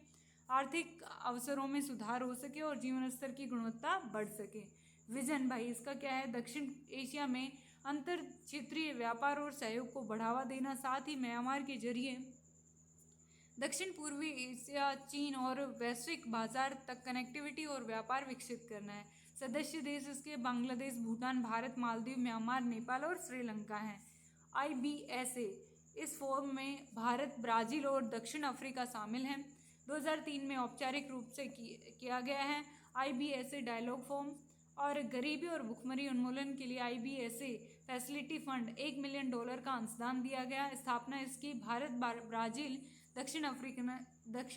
आर्थिक अवसरों में सुधार हो सके और जीवन स्तर की गुणवत्ता बढ़ सके। विजन भाई इसका क्या है? दक्षिण एशिया में अंतर क्षेत्रीय व्यापार और सहयोग को बढ़ावा देना, साथ ही म्यांमार के जरिए दक्षिण पूर्वी एशिया, चीन और वैश्विक बाजार तक कनेक्टिविटी और व्यापार विकसित करना है। सदस्य देश इसके बांग्लादेश, भूटान, भारत, मालदीव, म्यांमार, नेपाल और श्रीलंका हैं। IBSA इस फोरम में भारत, ब्राज़ील और दक्षिण अफ्रीका शामिल हैं। 2003 में औपचारिक रूप से किया गया है। IBSA डायलॉग फोरम और गरीबी और भुखमरी उन्मूलन के लिए IBSA फैसिलिटी फंड $1 मिलियन का अंशदान दिया गया। स्थापना इसकी भारत, ब्राज़ील, दक्षिण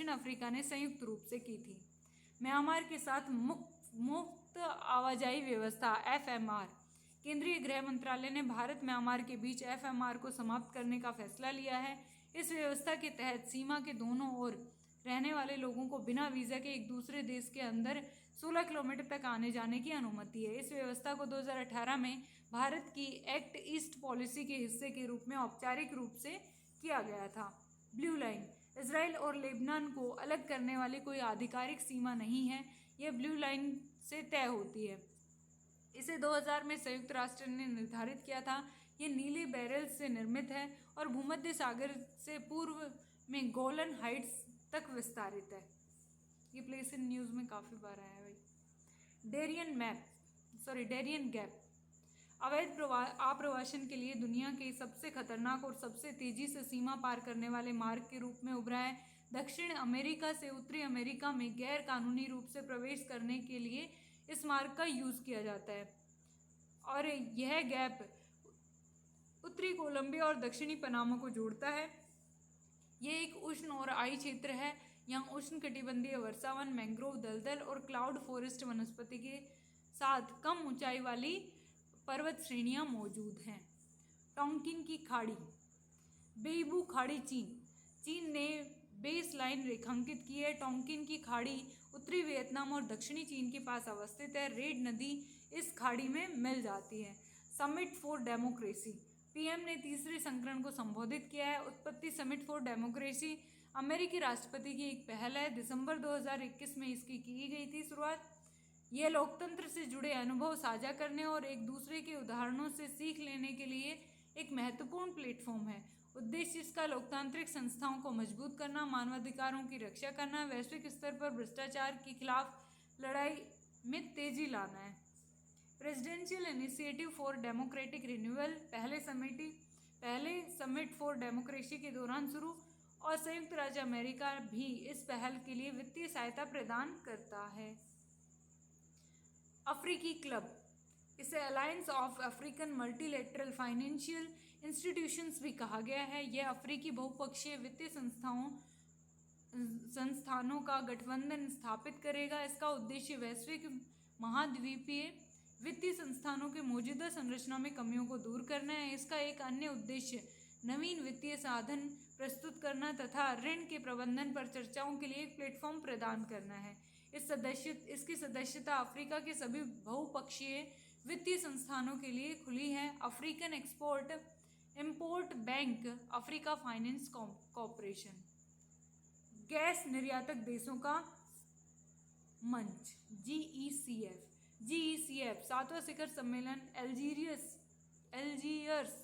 अफ्रीका ने संयुक्त रूप से की थी। म्यांमार के साथ मुक्त आवाजाही व्यवस्था FMR। केंद्रीय गृह मंत्रालय ने भारत म्यांमार के बीच FMR को समाप्त करने का फैसला लिया है। इस व्यवस्था के तहत सीमा के दोनों ओर रहने वाले लोगों को बिना वीज़ा के एक दूसरे देश के अंदर 16 किलोमीटर तक आने जाने की अनुमति है। इस व्यवस्था को 2018 में भारत की एक्ट ईस्ट पॉलिसी के हिस्से के रूप में औपचारिक रूप से किया गया था। ब्लू लाइन इजराइल और लेबनान को अलग करने वाली कोई आधिकारिक सीमा नहीं है। यह ब्लू लाइन से तय होती है। इसे 2000 में संयुक्त राष्ट्र ने निर्धारित किया था। ये नीले बैरल से निर्मित है और भूमध्य सागर से पूर्व में गोलन हाइट्स तक विस्तारित है। ये प्लेस इन न्यूज़ में काफ़ी बार आया है भाई। डेरियन गैप अवैध आप्रवासन के लिए दुनिया के सबसे खतरनाक और सबसे तेजी से सीमा पार करने वाले मार्ग के रूप में उभरा है। दक्षिण अमेरिका से उत्तरी अमेरिका में गैर कानूनी रूप से प्रवेश करने के लिए इस मार्ग का यूज़ किया जाता है और यह गैप उत्तरी कोलंबिया और दक्षिणी पनामा को जोड़ता है। यह एक उष्ण और आई क्षेत्र है। यहाँ उष्ण कटिबंधीय वर्षावन, मैंग्रोव, दलदल और क्लाउड फॉरेस्ट वनस्पति के साथ कम ऊंचाई वाली पर्वत श्रेणियाँ मौजूद हैं। टोंकिन की खाड़ी, बेइबू खाड़ी चीन ने बेस लाइन रेखांकित की है। टोंकिन की खाड़ी उत्तरी वियतनाम और दक्षिणी चीन के पास अवस्थित है। रेड नदी इस खाड़ी में मिल जाती है। समिट फॉर डेमोक्रेसी, PM ने तीसरे संस्करण को संबोधित किया है। उत्पत्ति समिट फॉर डेमोक्रेसी अमेरिकी राष्ट्रपति की एक पहल है। दिसंबर 2021 में इसकी की गई थी शुरुआत। यह लोकतंत्र से जुड़े अनुभव साझा करने और एक दूसरे के उदाहरणों से सीख लेने के लिए एक महत्वपूर्ण प्लेटफॉर्म है। उद्देश्य इसका लोकतांत्रिक संस्थाओं को मजबूत करना, मानवाधिकारों की रक्षा करना, वैश्विक स्तर पर भ्रष्टाचार के खिलाफ लड़ाई में तेजी लाना है। Presidential initiative for democratic renewal पहले समिट फॉर डेमोक्रेसी के दौरान शुरू और संयुक्त राज्य अमेरिका भी इस पहल के लिए वित्तीय सहायता प्रदान करता है। अफ्रीकी क्लब, इसे alliance of African multilateral financial institutions भी कहा गया है। यह अफ्रीकी बहुपक्षीय वित्तीय संस्थानों का गठबंधन स्थापित करेगा। इसका उद्देश्य वैश्विक महाद्वीपीय वित्तीय संस्थानों के मौजूदा संरचना में कमियों को दूर करना है। इसका एक अन्य उद्देश्य नवीन वित्तीय साधन प्रस्तुत करना तथा ऋण के प्रबंधन पर चर्चाओं के लिए एक प्लेटफॉर्म प्रदान करना है। इसकी सदस्यता अफ्रीका के सभी बहुपक्षीय वित्तीय संस्थानों के लिए खुली है। African export import bank Africa finance corporation. Gas निर्यातक देशों का मंच GECF 7वां शिखर सम्मेलन एल्जीयर्स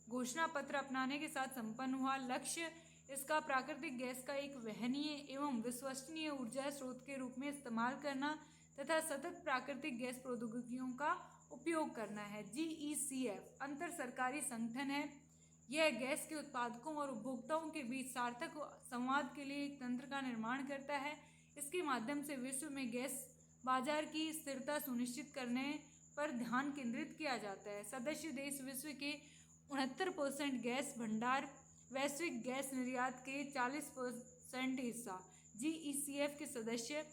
घोषणा पत्र अपनाने के साथ संपन्न हुआ। लक्ष्य इसका प्राकृतिक गैस का एक वहनीय एवं विश्वसनीय ऊर्जा स्रोत के रूप में इस्तेमाल करना तथा सतत प्राकृतिक गैस प्रौद्योगिकियों का उपयोग करना है। GECF अंतर सरकारी संगठन है। यह गैस के उत्पादकों और उपभोक्ताओं के बीच सार्थक संवाद के लिए एक तंत्र का निर्माण करता है। इसके माध्यम से विश्व में गैस बाजार की स्थिरता सुनिश्चित करने पर ध्यान केंद्रित किया जाता है। सदस्य देश विश्व के 69% गैस भंडार, वैश्विक गैस निर्यात के 40% हिस्सा। GECF के सदस्य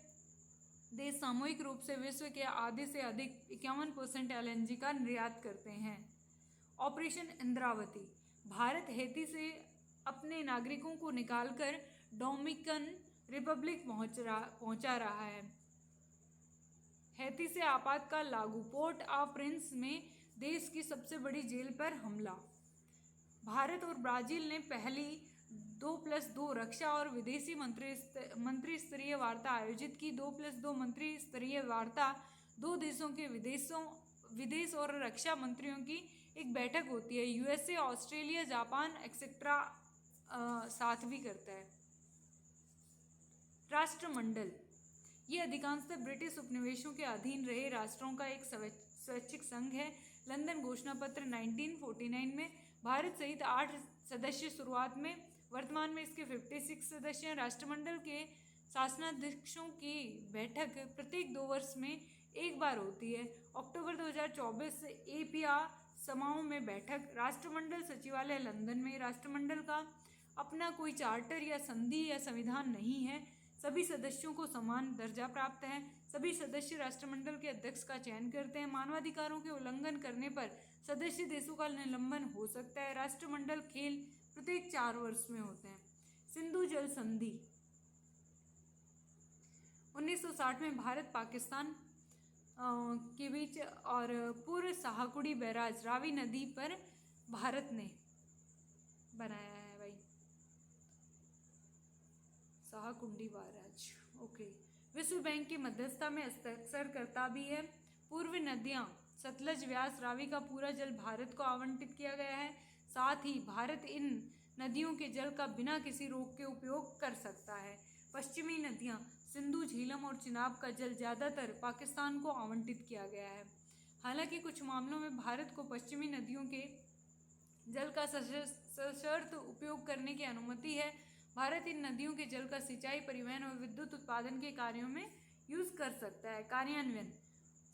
देश सामूहिक रूप से विश्व के आधे से अधिक 51% LNG का निर्यात करते हैं। ऑपरेशन इंद्रावती। भारत हैती से अपने नागरिकों को निकालकर डोमिनिकन रिपब्लिक पहुंचा रहा है। हैती से आपातकाल लागू। पोर्ट ऑ प्रिंस में देश की सबसे बड़ी जेल पर हमला। भारत और ब्राजील ने पहली 2+2 रक्षा और विदेशी मंत्री स्तरीय वार्ता आयोजित की। 2+2 मंत्री स्तरीय वार्ता दो देशों के विदेश और रक्षा मंत्रियों की एक बैठक होती है। USA, ऑस्ट्रेलिया, जापान एक्सेट्रा साथ भी करता है। राष्ट्रमंडल ये अधिकांशतः ब्रिटिश उपनिवेशों के अधीन रहे राष्ट्रों का एक स्वैच्छिक संघ है। लंदन घोषणा पत्र 1949 में भारत सहित 8 सदस्य शुरुआत में, वर्तमान में इसके 56 सदस्य हैं। राष्ट्रमंडल के शासनाध्यक्षों की बैठक प्रत्येक 2 वर्ष में एक बार होती है। अक्टूबर 2024 से एपिया समाओं में बैठक। राष्ट्रमंडल सचिवालय लंदन में। राष्ट्रमंडल का अपना कोई चार्टर या संधि या संविधान नहीं है। सभी सदस्यों को समान दर्जा प्राप्त है। सभी सदस्य राष्ट्रमंडल के अध्यक्ष का चयन करते हैं। मानवाधिकारों के उल्लंघन करने पर सदस्य देशों का निलंबन हो सकता है। राष्ट्रमंडल खेल प्रत्येक 4 वर्ष में होते हैं। सिंधु जल संधि 1960 में भारत पाकिस्तान के बीच और पूर्व शाहकुड़ी बैराज रावी नदी पर भारत ने बनाया है भाई, शाहकुंडी बैराज। ओके। विश्व बैंक की मध्यस्थता में हस्ताक्षर करता भी है। पूर्व नदियां सतलज, व्यास, रावी का पूरा जल भारत को आवंटित किया गया है। साथ ही भारत इन नदियों के जल का बिना किसी रोक के उपयोग कर सकता है। पश्चिमी नदियां सिंधु, झेलम और चिनाब का जल ज़्यादातर पाकिस्तान को आवंटित किया गया है। हालांकि कुछ मामलों में भारत को पश्चिमी नदियों के जल का सशर्त उपयोग करने की अनुमति है। भारत इन नदियों के जल का सिंचाई, परिवहन और विद्युत उत्पादन के कार्यों में यूज़ कर सकता है। कार्यान्वयन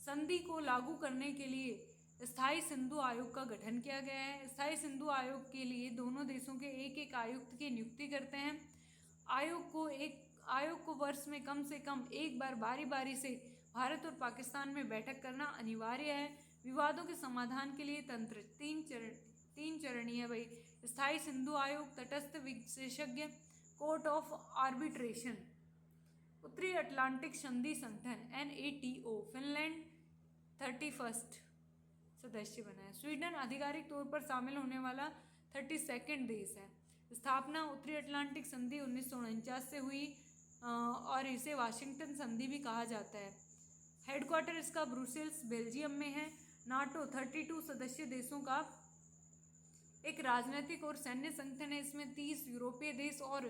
संधि को लागू करने के लिए स्थायी सिंधु आयोग का गठन किया गया है। स्थायी सिंधु आयोग के लिए दोनों देशों के एक आयुक्त की नियुक्ति करते हैं। आयोग को वर्ष में कम से कम एक बार बारी बारी से भारत और पाकिस्तान में बैठक करना अनिवार्य है। विवादों के समाधान के लिए तंत्र 3 चरणीय भाई। स्थायी सिंधु आयोग, तटस्थ विशेषज्ञ, कोर्ट ऑफ आर्बिट्रेशन। उत्तरी अटलांटिक संधि संगठन NATO, फिनलैंड 31 सदस्य बना है। स्वीडन आधिकारिक तौर पर शामिल होने वाला 32वां देश है। स्थापना उत्तरी अटलांटिक संधि 1949 से हुई और इसे वाशिंगटन संधि भी कहा जाता है। हेडक्वार्टर इसका ब्रुसेल्स, बेल्जियम में है। नाटो 32 सदस्य देशों का एक राजनीतिक और सैन्य संगठन है। इसमें 30 यूरोपीय देश और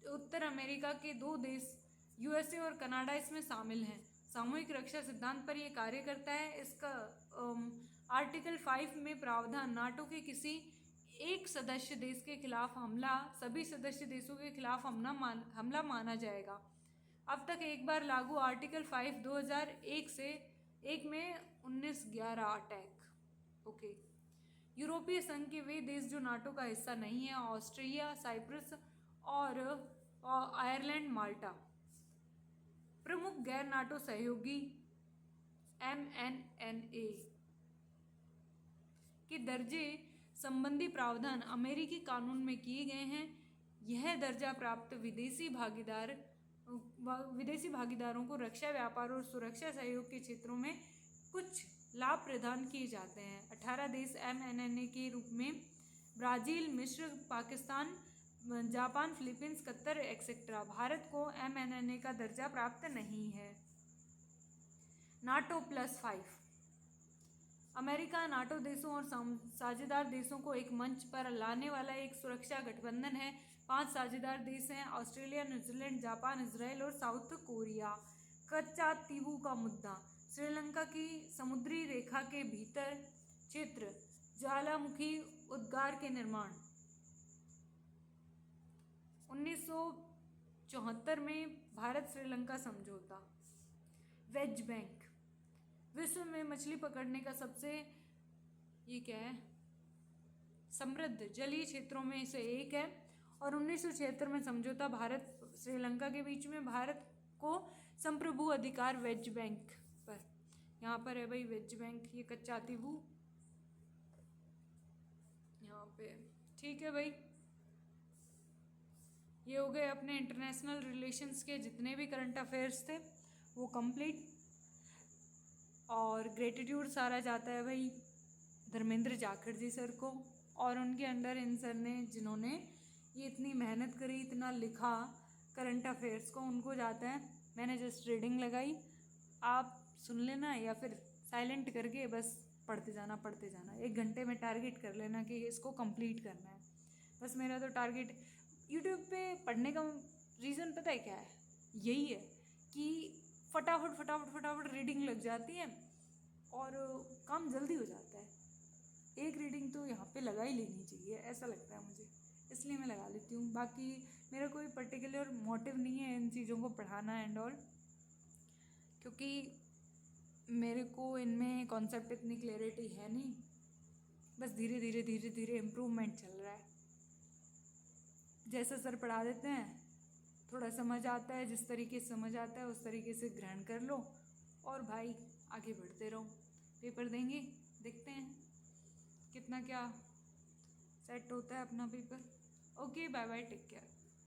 उत्तर अमेरिका के 2 देश USA और कनाडा इसमें शामिल हैं। सामूहिक रक्षा सिद्धांत पर यह कार्य करता है। इसका आर्टिकल 5 में प्रावधान नाटो के किसी एक सदस्य देश के खिलाफ हमला सभी सदस्य देशों के खिलाफ हमला माना जाएगा। अब तक एक बार लागू आर्टिकल 5 2001 में 1911 अटैक। ओके। यूरोपीय संघ के वे देश जो नाटो का हिस्सा नहीं है: ऑस्ट्रिया, साइप्रस और आयरलैंड, माल्टा। प्रमुख गैर नाटो सहयोगी MNNA के दर्जे संबंधी प्रावधान अमेरिकी कानून में किए गए हैं। यह दर्जा प्राप्त विदेशी भागीदारों को रक्षा, व्यापार और सुरक्षा सहयोग के क्षेत्रों में कुछ लाभ प्रदान किए जाते हैं। 18 देश MNNA के रूप में ब्राज़ील, मिस्र, Pakistan, Japan, Philippines, Qatar etcetera. Bharat को MNNA का दर्जा प्राप्त नहीं है। नाटो +5 अमेरिका नाटो देशों और साझेदार देशों को एक मंच पर लाने वाला एक सुरक्षा गठबंधन है। 5 साझेदार देश हैं: ऑस्ट्रेलिया, न्यूजीलैंड, जापान, इजराइल और साउथ कोरिया। कच्चा तीवू का मुद्दा। श्रीलंका की समुद्री रेखा के भीतर क्षेत्र ज्वालामुखी उद्गार के निर्माण। 1974 में भारत श्रीलंका समझौता। वेज बैंक विश्व में मछली पकड़ने का सबसे ये क्या है समृद्ध जलीय क्षेत्रों में से एक है। और 1976 में समझौता भारत श्रीलंका के बीच में भारत को संप्रभु अधिकार वेज बैंक पर। यहाँ पर है भाई वेज बैंक, ये कच्चा तीवू यहाँ पे। ठीक है भाई, ये हो गए अपने इंटरनेशनल रिलेशंस के जितने भी करंट अफेयर्स थे वो कंप्लीट। और ग्रेटिट्यूड सारा जाता है भाई धर्मेंद्र जाखड़ जी सर को और उनके अंडर इन सर ने जिन्होंने ये इतनी मेहनत करी, इतना लिखा करंट अफेयर्स को, उनको जाता है। मैंने जस्ट रीडिंग लगाई, आप सुन लेना या फिर साइलेंट करके बस पढ़ते जाना। 1 घंटे में टारगेट कर लेना कि इसको कंप्लीट करना है। बस मेरा तो टारगेट यूट्यूब पे पढ़ने का रीज़न पता है क्या है? यही है कि फटाफट रीडिंग लग जाती है और काम जल्दी हो जाता है। एक रीडिंग तो यहाँ पे लगा ही लेनी चाहिए, ऐसा लगता है मुझे, इसलिए मैं लगा लेती हूँ। बाकी मेरा कोई पर्टिकुलर मोटिव नहीं है इन चीज़ों को पढ़ाना एंड ऑल, क्योंकि मेरे को इनमें कॉन्सेप्ट इतनी क्लैरिटी है नहीं। बस धीरे धीरे इम्प्रूवमेंट चल रहा है। जैसा सर पढ़ा देते हैं थोड़ा समझ आता है, जिस तरीके से समझ आता है उस तरीके से ग्रहण कर लो और भाई आगे बढ़ते रहो। पेपर देंगे, देखते हैं कितना क्या सेट होता है अपना paper. Okay, bye bye, take care.